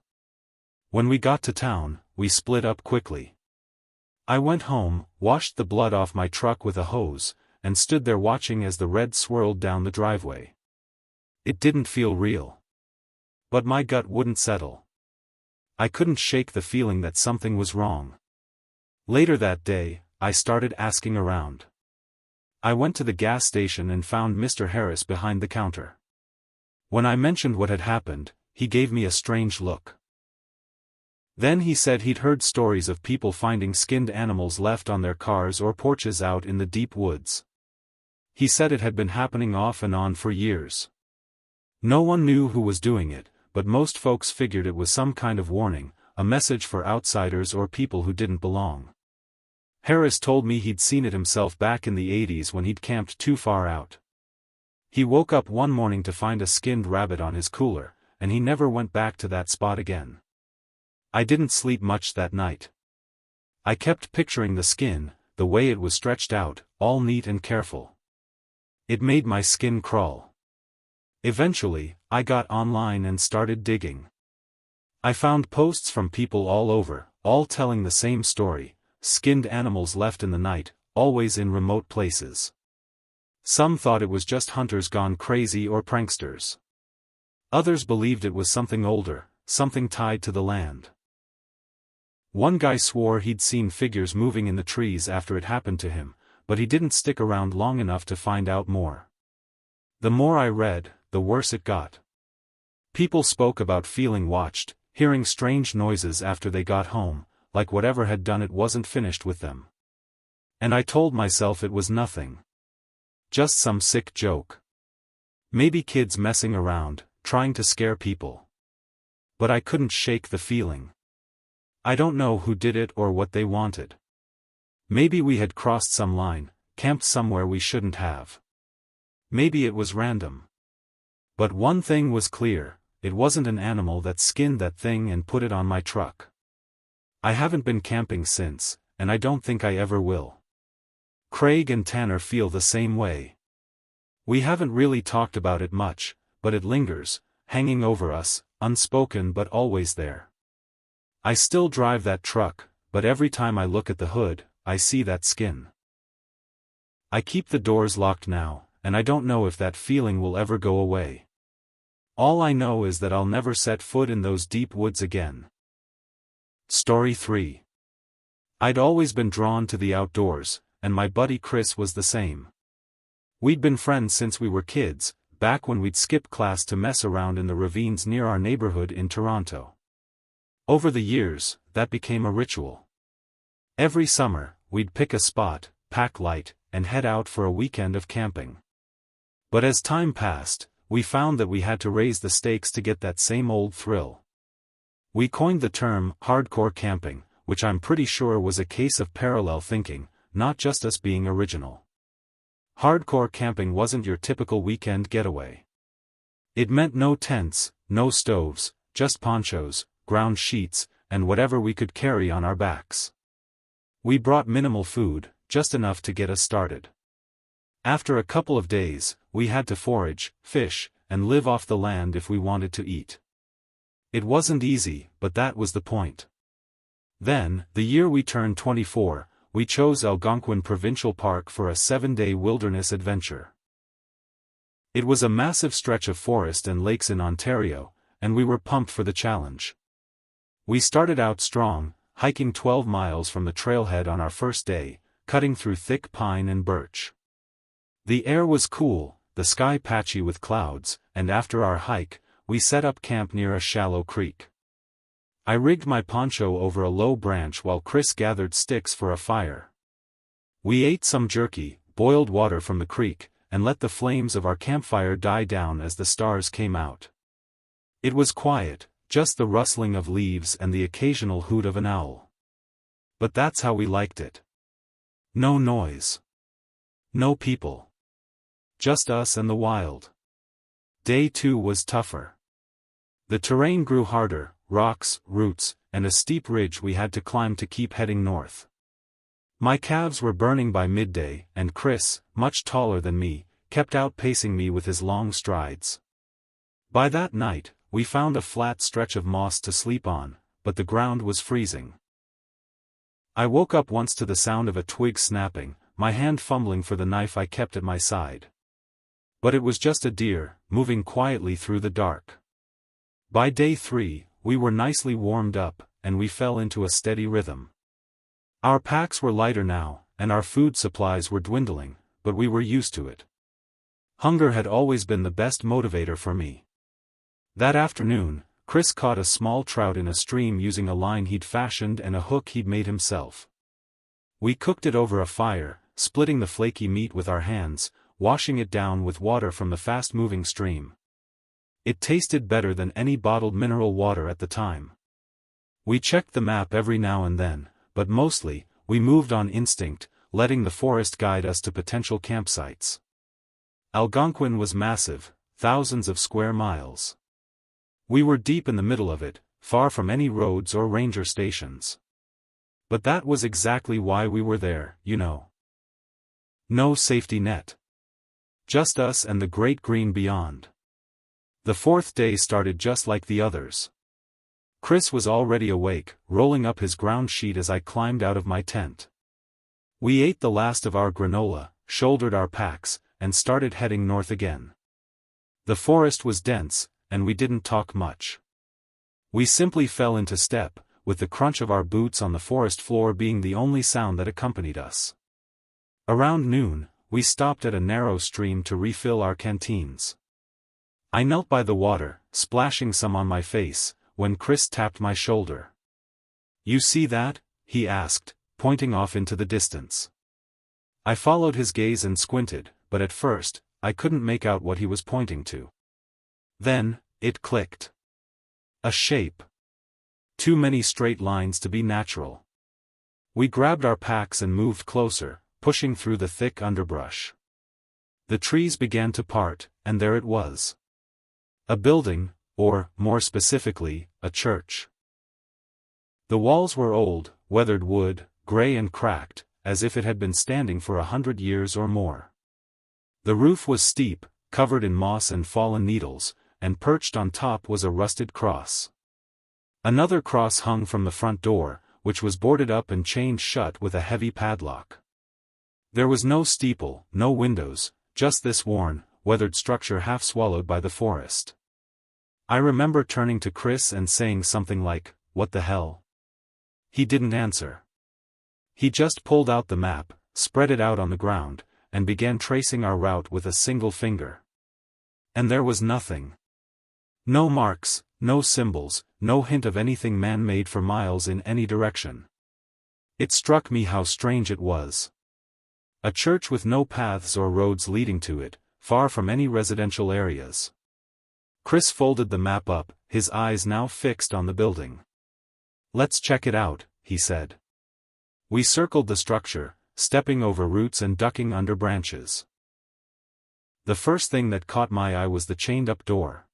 When we got to town, we split up quickly. I went home, washed the blood off my truck with a hose, and stood there watching as the red swirled down the driveway. It didn't feel real. But my gut wouldn't settle. I couldn't shake the feeling that something was wrong. Later that day, I started asking around. I went to the gas station and found Mr. Harris behind the counter. When I mentioned what had happened, he gave me a strange look. Then he said he'd heard stories of people finding skinned animals left on their cars or porches out in the deep woods. He said it had been happening off and on for years. No one knew who was doing it, but most folks figured it was some kind of warning, a message for outsiders or people who didn't belong. Harris told me he'd seen it himself back in the 80s when he'd camped too far out. He woke up one morning to find a skinned rabbit on his cooler, and he never went back to that spot again. I didn't sleep much that night. I kept picturing the skin, the way it was stretched out, all neat and careful. It made my skin crawl. Eventually, I got online and started digging. I found posts from people all over, all telling the same story: skinned animals left in the night, always in remote places. Some thought it was just hunters gone crazy or pranksters. Others believed it was something older, something tied to the land. One guy swore he'd seen figures moving in the trees after it happened to him, but he didn't stick around long enough to find out more. The more I read, the worse it got. People spoke about feeling watched, hearing strange noises after they got home, like whatever had done it wasn't finished with them. And I told myself it was nothing. just some sick joke. Maybe kids messing around, trying to scare people. But I couldn't shake the feeling. I don't know who did it or what they wanted. Maybe we had crossed some line, camped somewhere we shouldn't have. Maybe it was random. But one thing was clear, it wasn't an animal that skinned that thing and put it on my truck. I haven't been camping since, and I don't think I ever will. Craig and Tanner feel the same way. We haven't really talked about it much, but it lingers, hanging over us, unspoken but always there. I still drive that truck, but every time I look at the hood, I see that skin. I keep the doors locked now, and I don't know if that feeling will ever go away. All I know is that I'll never set foot in those deep woods again. Story 3. I'd always been drawn to the outdoors, and my buddy Chris was the same. We'd been friends since we were kids, back when we'd skip class to mess around in the ravines near our neighborhood in Toronto. Over the years, that became a ritual. Every summer, we'd pick a spot, pack light, and head out for a weekend of camping. But as time passed, we found that we had to raise the stakes to get that same old thrill. We coined the term hardcore camping, which I'm pretty sure was a case of parallel thinking, not just us being original. Hardcore camping wasn't your typical weekend getaway. It meant no tents, no stoves, just ponchos, ground sheets, and whatever we could carry on our backs. We brought minimal food, just enough to get us started. After a couple of days, we had to forage, fish, and live off the land if we wanted to eat. It wasn't easy, but that was the point. Then, the year we turned 24, we chose Algonquin Provincial Park for a 7-day wilderness adventure. It was a massive stretch of forest and lakes in Ontario, and we were pumped for the challenge. We started out strong, hiking 12 miles from the trailhead on our first day, cutting through thick pine and birch. The air was cool, the sky patchy with clouds, and after our hike, we set up camp near a shallow creek. I rigged my poncho over a low branch while Chris gathered sticks for a fire. We ate some jerky, boiled water from the creek, and let the flames of our campfire die down as the stars came out. It was quiet, just the rustling of leaves and the occasional hoot of an owl. But that's how we liked it. No noise. No people. Just us and the wild. Day 2 was tougher. The terrain grew harder, rocks, roots, and a steep ridge we had to climb to keep heading north. My calves were burning by midday, and Chris, much taller than me, kept outpacing me with his long strides. By that night, we found a flat stretch of moss to sleep on, but the ground was freezing. I woke up once to the sound of a twig snapping, my hand fumbling for the knife I kept at my side. But it was just a deer, moving quietly through the dark. By day 3, we were nicely warmed up, and we fell into a steady rhythm. Our packs were lighter now, and our food supplies were dwindling, but we were used to it. Hunger had always been the best motivator for me. That afternoon, Chris caught a small trout in a stream using a line he'd fashioned and a hook he'd made himself. We cooked it over a fire, splitting the flaky meat with our hands, washing it down with water from the fast-moving stream. It tasted better than any bottled mineral water at the time. We checked the map every now and then, but mostly, we moved on instinct, letting the forest guide us to potential campsites. Algonquin was massive, thousands of square miles. We were deep in the middle of it, far from any roads or ranger stations. But that was exactly why we were there, you know. No safety net. Just us and the great green beyond. The 4th day started just like the others. Chris was already awake, rolling up his ground sheet as I climbed out of my tent. We ate the last of our granola, shouldered our packs, and started heading north again. The forest was dense, and we didn't talk much. We simply fell into step, with the crunch of our boots on the forest floor being the only sound that accompanied us. Around noon, we stopped at a narrow stream to refill our canteens. I knelt by the water, splashing some on my face, when Chris tapped my shoulder. "You see that?" he asked, pointing off into the distance. I followed his gaze and squinted, but at first, I couldn't make out what he was pointing to. Then, it clicked. A shape. Too many straight lines to be natural. We grabbed our packs and moved closer, pushing through the thick underbrush. The trees began to part, and there it was. A building, or, more specifically, a church. The walls were old, weathered wood, gray and cracked, as if it had been standing for 100 years or more. The roof was steep, covered in moss and fallen needles, and perched on top was a rusted cross. Another cross hung from the front door, which was boarded up and chained shut with a heavy padlock. There was no steeple, no windows, just this worn, weathered structure half swallowed by the forest. I remember turning to Chris and saying something like, "What the hell?" He didn't answer. He just pulled out the map, spread it out on the ground, and began tracing our route with a single finger. And there was nothing. No marks, no symbols, no hint of anything man-made for miles in any direction. It struck me how strange it was. A church with no paths or roads leading to it, far from any residential areas. Chris folded the map up, his eyes now fixed on the building. "Let's check it out," he said. We circled the structure, stepping over roots and ducking under branches. The first thing that caught my eye was the chained-up door.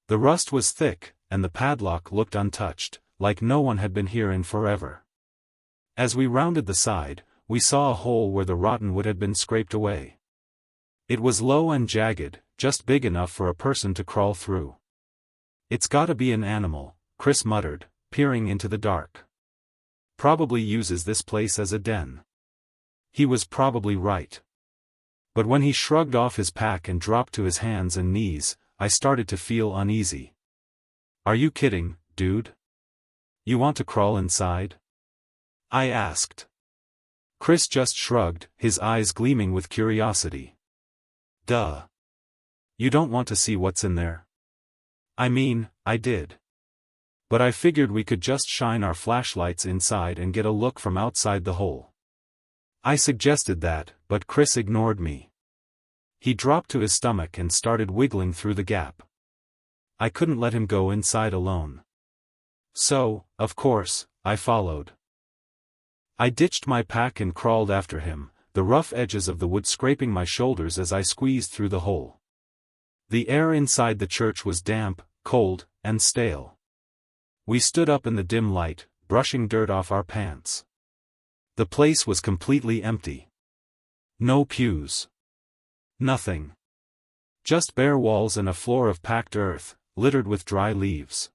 The rust was thick, and the padlock looked untouched, like no one had been here in forever. As we rounded the side, we saw a hole where the rotten wood had been scraped away. It was low and jagged, just big enough for a person to crawl through. "It's gotta be an animal," Chris muttered, peering into the dark. "Probably uses this place as a den." He was probably right. But when he shrugged off his pack and dropped to his hands and knees, I started to feel uneasy. "Are you kidding, dude? You want to crawl inside?" I asked. Chris just shrugged, his eyes gleaming with curiosity. "Duh. You don't want to see what's in there?" I mean, I did. But I figured we could just shine our flashlights inside and get a look from outside the hole. I suggested that, but Chris ignored me. He dropped to his stomach and started wiggling through the gap. I couldn't let him go inside alone. So, of course, I followed. I ditched my pack and crawled after him, the rough edges of the wood scraping my shoulders as I squeezed through the hole. The air inside the church was damp, cold, and stale. We stood up in the dim light, brushing dirt off our pants. The place was completely empty. No pews. Nothing. Just bare walls and a floor of packed earth, littered with dry leaves.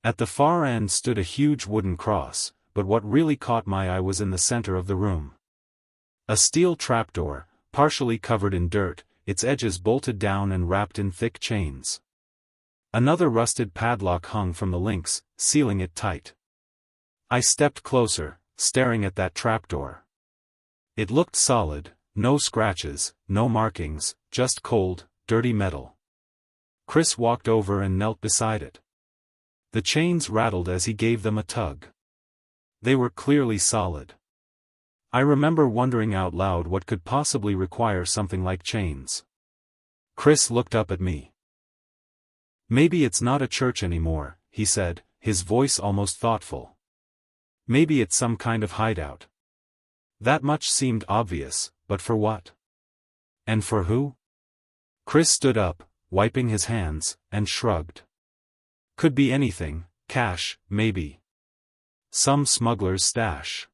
At the far end stood a huge wooden cross, but what really caught my eye was in the center of the room. A steel trapdoor, partially covered in dirt, its edges bolted down and wrapped in thick chains. Another rusted padlock hung from the links, sealing it tight. I stepped closer, staring at that trapdoor. It looked solid, no scratches, no markings, just cold, dirty metal. Chris walked over and knelt beside it. The chains rattled as he gave them a tug. They were clearly solid. I remember wondering out loud what could possibly require something like chains. Chris looked up at me. "Maybe it's not a church anymore," he said, his voice almost thoughtful. "Maybe it's some kind of hideout." That much seemed obvious, but for what? And for who? Chris stood up, wiping his hands, and shrugged. "Could be anything, cash, maybe. Some smuggler's stash.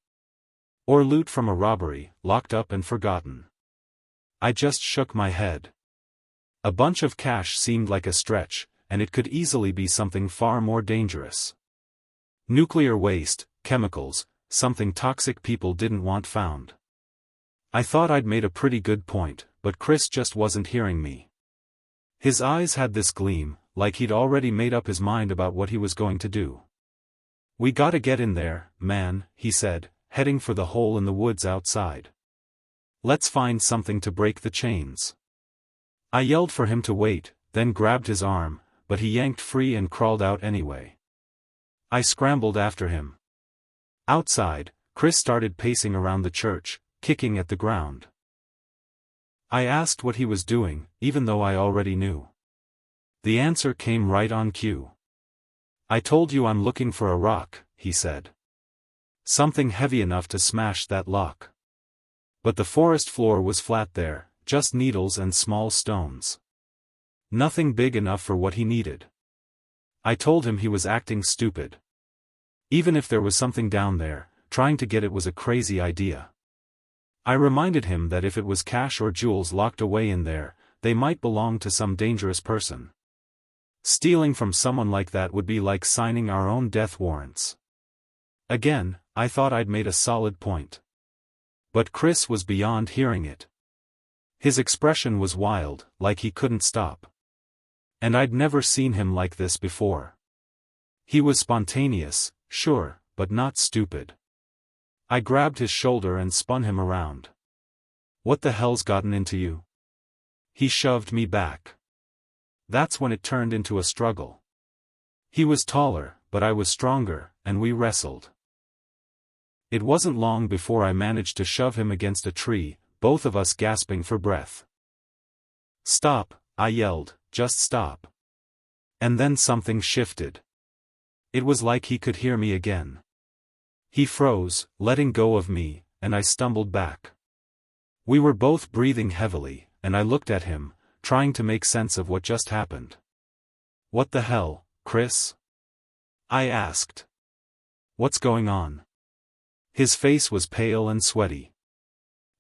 Or loot from a robbery, locked up and forgotten." I just shook my head. A bunch of cash seemed like a stretch, and it could easily be something far more dangerous. Nuclear waste, chemicals, something toxic people didn't want found. I thought I'd made a pretty good point, but Chris just wasn't hearing me. His eyes had this gleam, like he'd already made up his mind about what he was going to do. "We gotta get in there, man," he said, heading for the hole in the woods outside. "Let's find something to break the chains." I yelled for him to wait, then grabbed his arm, but he yanked free and crawled out anyway. I scrambled after him. Outside, Chris started pacing around the church, kicking at the ground. I asked what he was doing, even though I already knew. The answer came right on cue. I told you I'm looking for a rock, he said. Something heavy enough to smash that lock. But the forest floor was flat there, just needles and small stones. Nothing big enough for what he needed. I told him he was acting stupid. Even if there was something down there, trying to get it was a crazy idea. I reminded him that if it was cash or jewels locked away in there, they might belong to some dangerous person. Stealing from someone like that would be like signing our own death warrants. Again, I thought I'd made a solid point. But Chris was beyond hearing it. His expression was wild, like he couldn't stop. And I'd never seen him like this before. He was spontaneous, sure, but not stupid. I grabbed his shoulder and spun him around. What the hell's gotten into you? He shoved me back. That's when it turned into a struggle. He was taller, but I was stronger, and we wrestled. It wasn't long before I managed to shove him against a tree, both of us gasping for breath. Stop, I yelled, just stop. And then something shifted. It was like he could hear me again. He froze, letting go of me, and I stumbled back. We were both breathing heavily, and I looked at him, trying to make sense of what just happened. What the hell, Chris? I asked. What's going on? His face was pale and sweaty.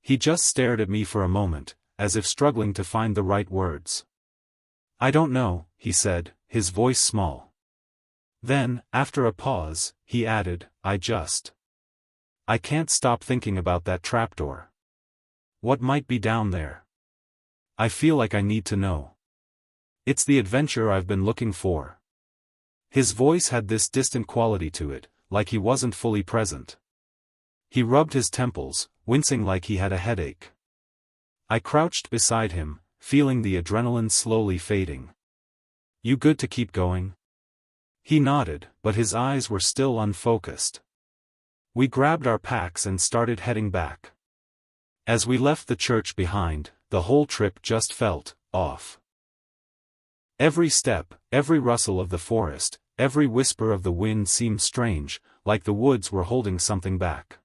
He just stared at me for a moment, as if struggling to find the right words. I don't know, he said, his voice small. Then, after a pause, he added, I can't stop thinking about that trapdoor. What might be down there? I feel like I need to know. It's the adventure I've been looking for. His voice had this distant quality to it, like he wasn't fully present. He rubbed his temples, wincing like he had a headache. I crouched beside him, feeling the adrenaline slowly fading. You good to keep going? He nodded, but his eyes were still unfocused. We grabbed our packs and started heading back. As we left the church behind, the whole trip just felt off. Every step, every rustle of the forest, every whisper of the wind seemed strange, like the woods were holding something back.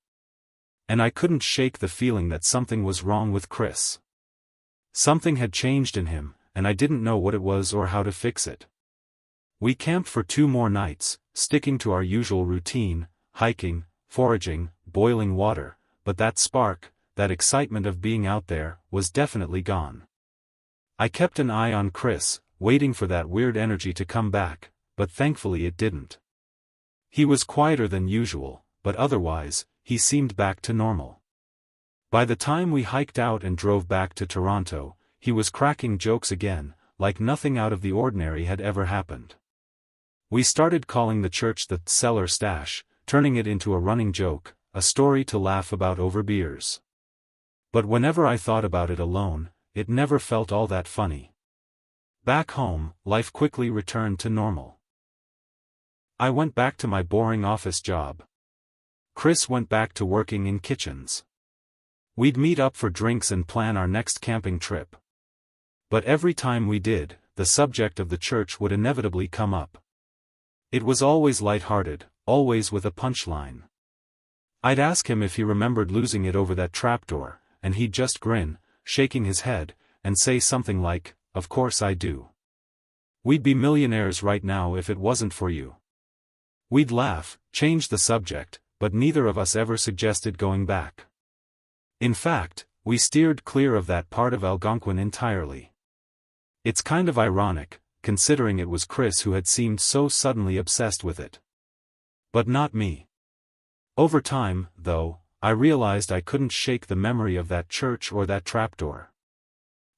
And I couldn't shake the feeling that something was wrong with Chris. Something had changed in him, and I didn't know what it was or how to fix it. We camped for 2 more nights, sticking to our usual routine, hiking, foraging, boiling water, but that spark, that excitement of being out there, was definitely gone. I kept an eye on Chris, waiting for that weird energy to come back, but thankfully it didn't. He was quieter than usual, but otherwise, he seemed back to normal. By the time we hiked out and drove back to Toronto, he was cracking jokes again, like nothing out of the ordinary had ever happened. We started calling the church the cellar stash, turning it into a running joke, a story to laugh about over beers. But whenever I thought about it alone, it never felt all that funny. Back home, life quickly returned to normal. I went back to my boring office job. Chris went back to working in kitchens. We'd meet up for drinks and plan our next camping trip. But every time we did, the subject of the church would inevitably come up. It was always lighthearted, always with a punchline. I'd ask him if he remembered losing it over that trapdoor, and he'd just grin, shaking his head, and say something like, "Of course I do. We'd be millionaires right now if it wasn't for you." We'd laugh, change the subject, but neither of us ever suggested going back. In fact, we steered clear of that part of Algonquin entirely. It's kind of ironic, considering it was Chris who had seemed so suddenly obsessed with it. But not me. Over time, though, I realized I couldn't shake the memory of that church or that trapdoor.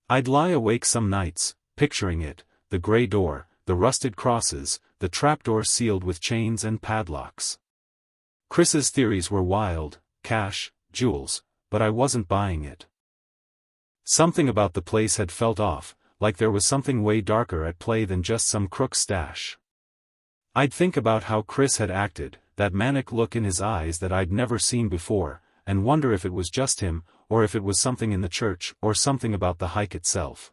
I'd lie awake some nights, picturing it, the gray door, the rusted crosses, the trapdoor sealed with chains and padlocks. Chris's theories were wild, cash, jewels, but I wasn't buying it. Something about the place had felt off, like there was something way darker at play than just some crook's stash. I'd think about how Chris had acted, that manic look in his eyes that I'd never seen before, and wonder if it was just him, or if it was something in the church, or something about the hike itself.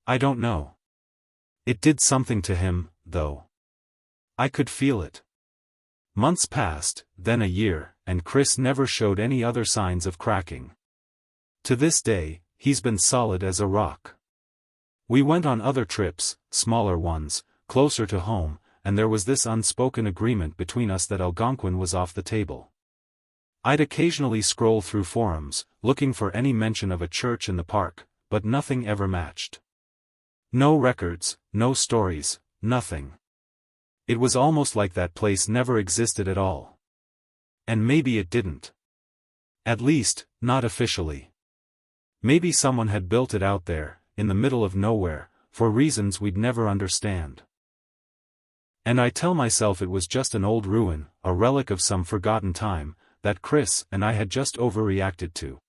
I don't know. It did something to him, though. I could feel it. Months passed, then a year, and Chris never showed any other signs of cracking. To this day, he's been solid as a rock. We went on other trips, smaller ones, closer to home, and there was this unspoken agreement between us that Algonquin was off the table. I'd occasionally scroll through forums, looking for any mention of a church in the park, but nothing ever matched. No records, no stories, nothing. It was almost like that place never existed at all. And maybe it didn't. At least, not officially. Maybe someone had built it out there, in the middle of nowhere, for reasons we'd never understand. And I tell myself it was just an old ruin, a relic of some forgotten time, that Chris and I had just overreacted to.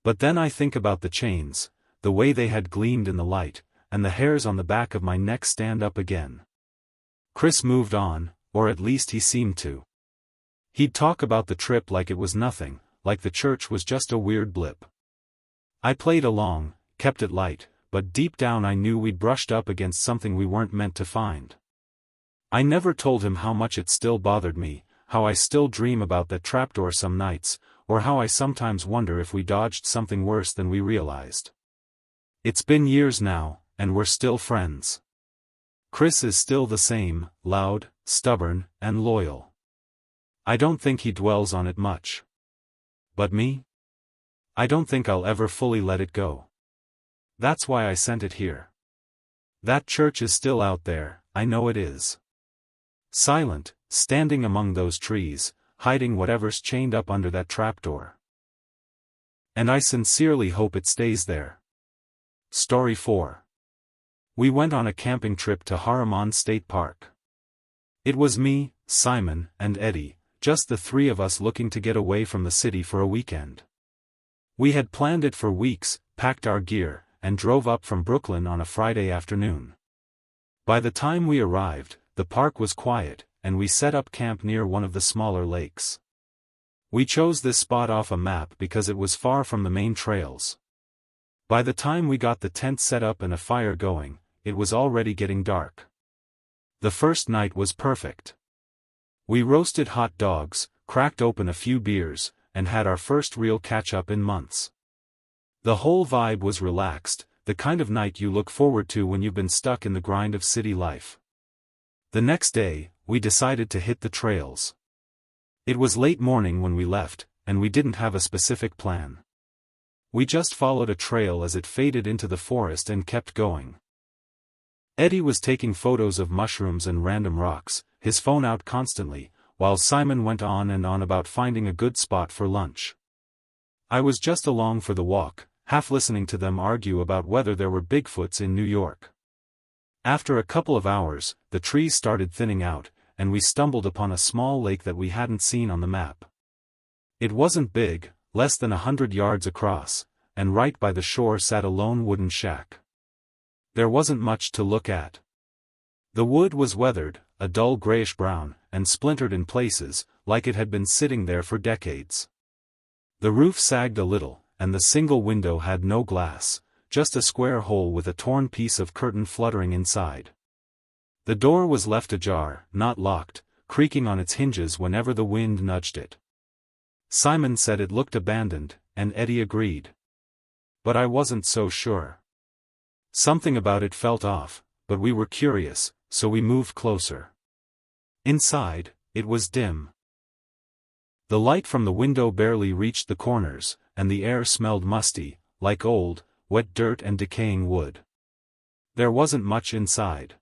But then I think about the chains, the way they had gleamed in the light, and the hairs on the back of my neck stand up again. Chris moved on, or at least he seemed to. He'd talk about the trip like it was nothing, like the church was just a weird blip. I played along, kept it light, but deep down I knew we'd brushed up against something we weren't meant to find. I never told him how much it still bothered me, how I still dream about that trapdoor some nights, or how I sometimes wonder if we dodged something worse than we realized. It's been years now, and we're still friends. Chris is still the same, loud, stubborn, and loyal. I don't think he dwells on it much. But me? I don't think I'll ever fully let it go. That's why I sent it here. That church is still out there, I know it is. Silent, standing among those trees, hiding whatever's chained up under that trapdoor. And I sincerely hope it stays there. Story 4. We went on a camping trip to Harriman State Park. It was me, Simon, and Eddie, just the three of us looking to get away from the city for a weekend. We had planned it for weeks, packed our gear, and drove up from Brooklyn on a Friday afternoon. By the time we arrived, the park was quiet, and we set up camp near one of the smaller lakes. We chose this spot off a map because it was far from the main trails. By the time we got the tent set up and a fire going, it was already getting dark. The first night was perfect. We roasted hot dogs, cracked open a few beers, and had our first real catch-up in months. The whole vibe was relaxed, the kind of night you look forward to when you've been stuck in the grind of city life. The next day, we decided to hit the trails. It was late morning when we left, and we didn't have a specific plan. We just followed a trail as it faded into the forest and kept going. Eddie was taking photos of mushrooms and random rocks, his phone out constantly, while Simon went on and on about finding a good spot for lunch. I was just along for the walk, half listening to them argue about whether there were Bigfoots in New York. After a couple of hours, the trees started thinning out, and we stumbled upon a small lake that we hadn't seen on the map. It wasn't big, less than 100 yards across, and right by the shore sat a lone wooden shack. There wasn't much to look at. The wood was weathered, a dull grayish-brown, and splintered in places, like it had been sitting there for decades. The roof sagged a little, and the single window had no glass, just a square hole with a torn piece of curtain fluttering inside. The door was left ajar, not locked, creaking on its hinges whenever the wind nudged it. Simon said it looked abandoned, and Eddie agreed. But I wasn't so sure. Something about it felt off, but we were curious, so we moved closer. Inside, it was dim. The light from the window barely reached the corners, and the air smelled musty, like old, wet dirt and decaying wood. There wasn't much inside.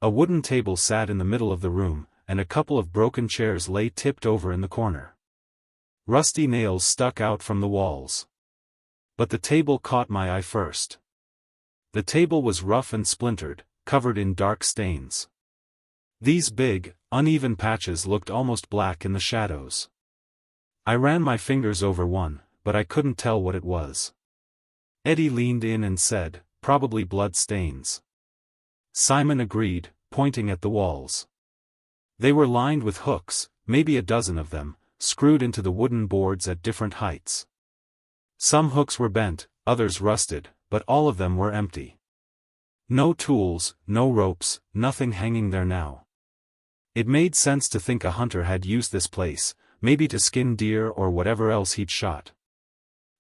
A wooden table sat in the middle of the room, and a couple of broken chairs lay tipped over in the corner. Rusty nails stuck out from the walls. But the table caught my eye first. The table was rough and splintered, covered in dark stains. These big, uneven patches looked almost black in the shadows. I ran my fingers over one, but I couldn't tell what it was. Eddie leaned in and said, "Probably blood stains." Simon agreed, pointing at the walls. They were lined with hooks, maybe a dozen of them, screwed into the wooden boards at different heights. Some hooks were bent, others rusted, but all of them were empty. No tools, no ropes, nothing hanging there now. It made sense to think a hunter had used this place, maybe to skin deer or whatever else he'd shot.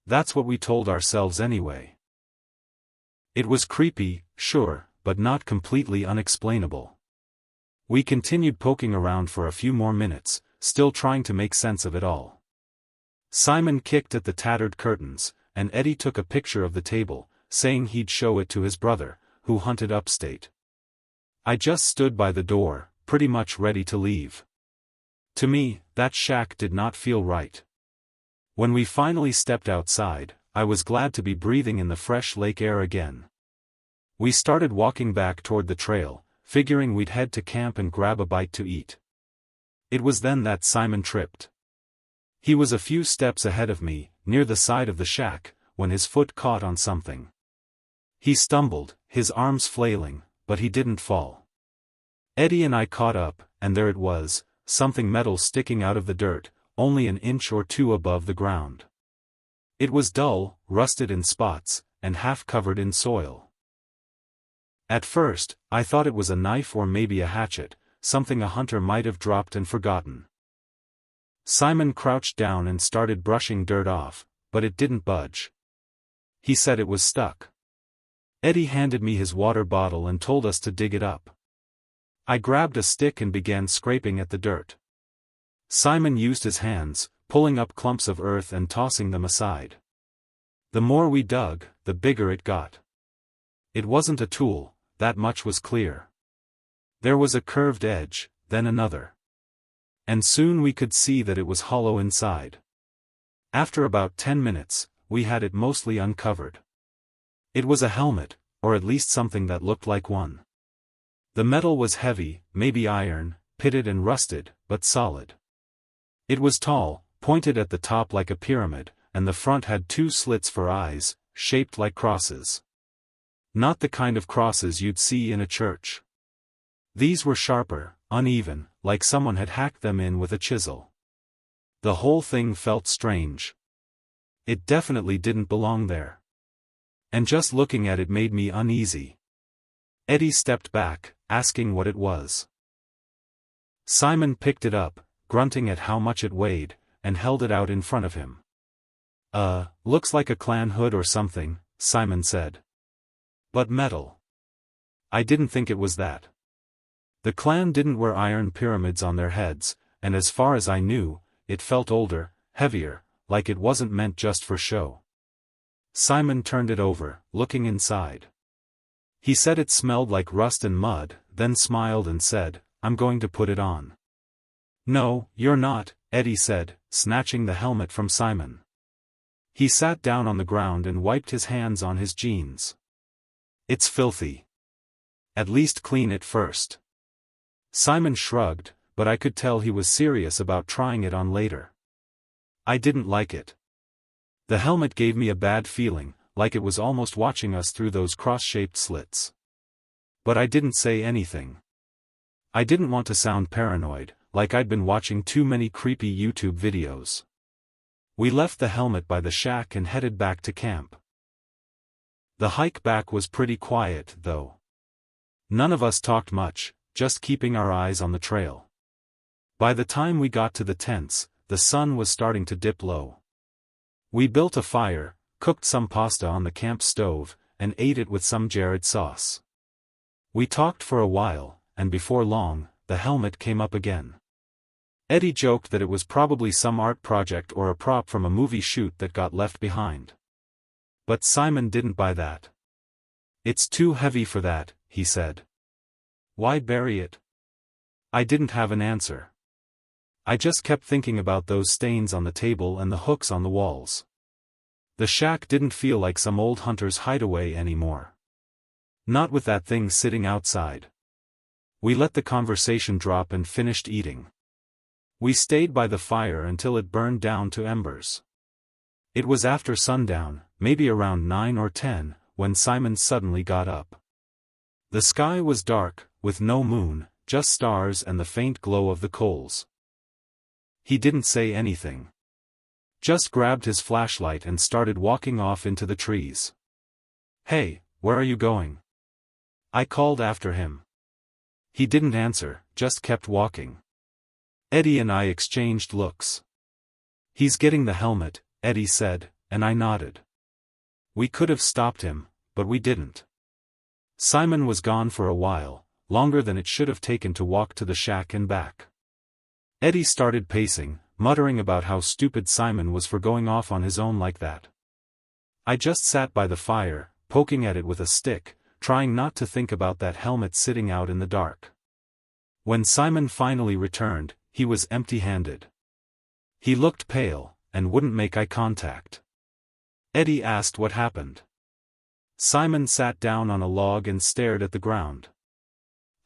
That's what we told ourselves anyway. It was creepy, sure, but not completely unexplainable. We continued poking around for a few more minutes, still trying to make sense of it all. Simon kicked at the tattered curtains, and Eddie took a picture of the table, saying he'd show it to his brother, who hunted upstate. I just stood by the door, pretty much ready to leave. To me, that shack did not feel right. When we finally stepped outside, I was glad to be breathing in the fresh lake air again. We started walking back toward the trail, figuring we'd head to camp and grab a bite to eat. It was then that Simon tripped. He was a few steps ahead of me, near the side of the shack, when his foot caught on something. He stumbled, his arms flailing, but he didn't fall. Eddie and I caught up, and there it was, something metal sticking out of the dirt, only an inch or two above the ground. It was dull, rusted in spots, and half covered in soil. At first, I thought it was a knife or maybe a hatchet, something a hunter might have dropped and forgotten. Simon crouched down and started brushing dirt off, but it didn't budge. He said it was stuck. Eddie handed me his water bottle and told us to dig it up. I grabbed a stick and began scraping at the dirt. Simon used his hands, pulling up clumps of earth and tossing them aside. The more we dug, the bigger it got. It wasn't a tool, that much was clear. There was a curved edge, then another. And soon we could see that it was hollow inside. After about 10 minutes, we had it mostly uncovered. It was a helmet, or at least something that looked like one. The metal was heavy, maybe iron, pitted and rusted, but solid. It was tall, pointed at the top like a pyramid, and the front had 2 slits for eyes, shaped like crosses. Not the kind of crosses you'd see in a church. These were sharper, uneven, like someone had hacked them in with a chisel. The whole thing felt strange. It definitely didn't belong there. And just looking at it made me uneasy. Eddie stepped back, asking what it was. Simon picked it up, grunting at how much it weighed, and held it out in front of him. Looks like a clan hood or something, Simon said. But metal. I didn't think it was that. The clan didn't wear iron pyramids on their heads, and as far as I knew, it felt older, heavier, like it wasn't meant just for show. Simon turned it over, looking inside. He said it smelled like rust and mud, then smiled and said, "I'm going to put it on." "No, you're not," Eddie said, snatching the helmet from Simon. He sat down on the ground and wiped his hands on his jeans. "It's filthy. At least clean it first." Simon shrugged, but I could tell he was serious about trying it on later. I didn't like it. The helmet gave me a bad feeling, like it was almost watching us through those cross-shaped slits. But I didn't say anything. I didn't want to sound paranoid, like I'd been watching too many creepy YouTube videos. We left the helmet by the shack and headed back to camp. The hike back was pretty quiet, though. None of us talked much, just keeping our eyes on the trail. By the time we got to the tents, the sun was starting to dip low. We built a fire, cooked some pasta on the camp stove, and ate it with some Jared sauce. We talked for a while, and before long, the helmet came up again. Eddie joked that it was probably some art project or a prop from a movie shoot that got left behind. But Simon didn't buy that. "It's too heavy for that," he said. "Why bury it?" I didn't have an answer. I just kept thinking about those stains on the table and the hooks on the walls. The shack didn't feel like some old hunter's hideaway anymore. Not with that thing sitting outside. We let the conversation drop and finished eating. We stayed by the fire until it burned down to embers. It was after sundown, maybe around 9 or 10, when Simon suddenly got up. The sky was dark, with no moon, just stars and the faint glow of the coals. He didn't say anything. Just grabbed his flashlight and started walking off into the trees. "Hey, where are you going?" I called after him. He didn't answer, just kept walking. Eddie and I exchanged looks. "He's getting the helmet," Eddie said, and I nodded. We could have stopped him, but we didn't. Simon was gone for a while, longer than it should have taken to walk to the shack and back. Eddie started pacing, muttering about how stupid Simon was for going off on his own like that. I just sat by the fire, poking at it with a stick, trying not to think about that helmet sitting out in the dark. When Simon finally returned, he was empty-handed. He looked pale, and wouldn't make eye contact. Eddie asked what happened. Simon sat down on a log and stared at the ground.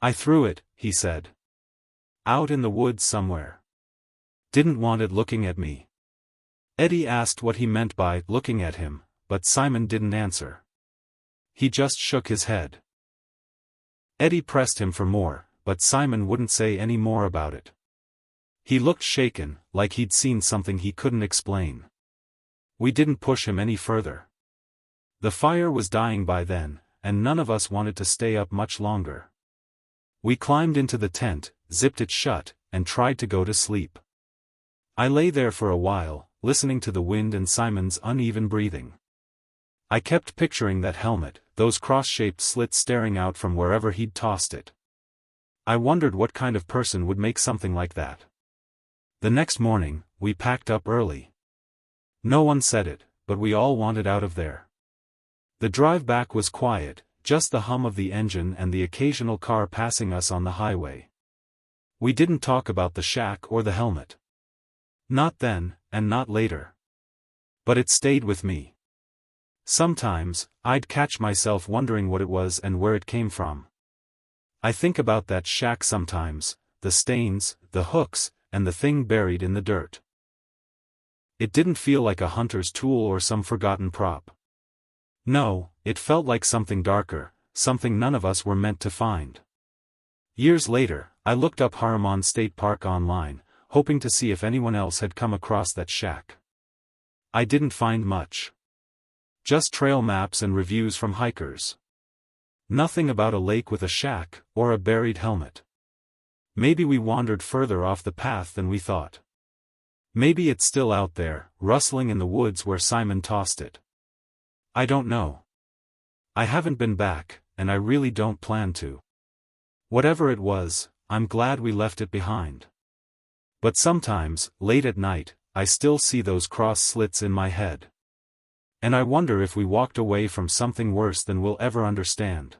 "I threw it," he said. "Out in the woods somewhere. Didn't want it looking at me." Eddie asked what he meant by looking at him, but Simon didn't answer. He just shook his head. Eddie pressed him for more, but Simon wouldn't say any more about it. He looked shaken, like he'd seen something he couldn't explain. We didn't push him any further. The fire was dying by then, and none of us wanted to stay up much longer. We climbed into the tent, zipped it shut, and tried to go to sleep. I lay there for a while, listening to the wind and Simon's uneven breathing. I kept picturing that helmet, those cross-shaped slits staring out from wherever he'd tossed it. I wondered what kind of person would make something like that. The next morning, we packed up early. No one said it, but we all wanted out of there. The drive back was quiet, just the hum of the engine and the occasional car passing us on the highway. We didn't talk about the shack or the helmet. Not then, and not later. But it stayed with me. Sometimes, I'd catch myself wondering what it was and where it came from. I think about that shack sometimes, the stains, the hooks, and the thing buried in the dirt. It didn't feel like a hunter's tool or some forgotten prop. No, it felt like something darker, something none of us were meant to find. Years later, I looked up Harriman State Park online, hoping to see if anyone else had come across that shack. I didn't find much. Just trail maps and reviews from hikers. Nothing about a lake with a shack, or a buried helmet. Maybe we wandered further off the path than we thought. Maybe it's still out there, rustling in the woods where Simon tossed it. I don't know. I haven't been back, and I really don't plan to. Whatever it was, I'm glad we left it behind. But sometimes, late at night, I still see those cross slits in my head. And I wonder if we walked away from something worse than we'll ever understand.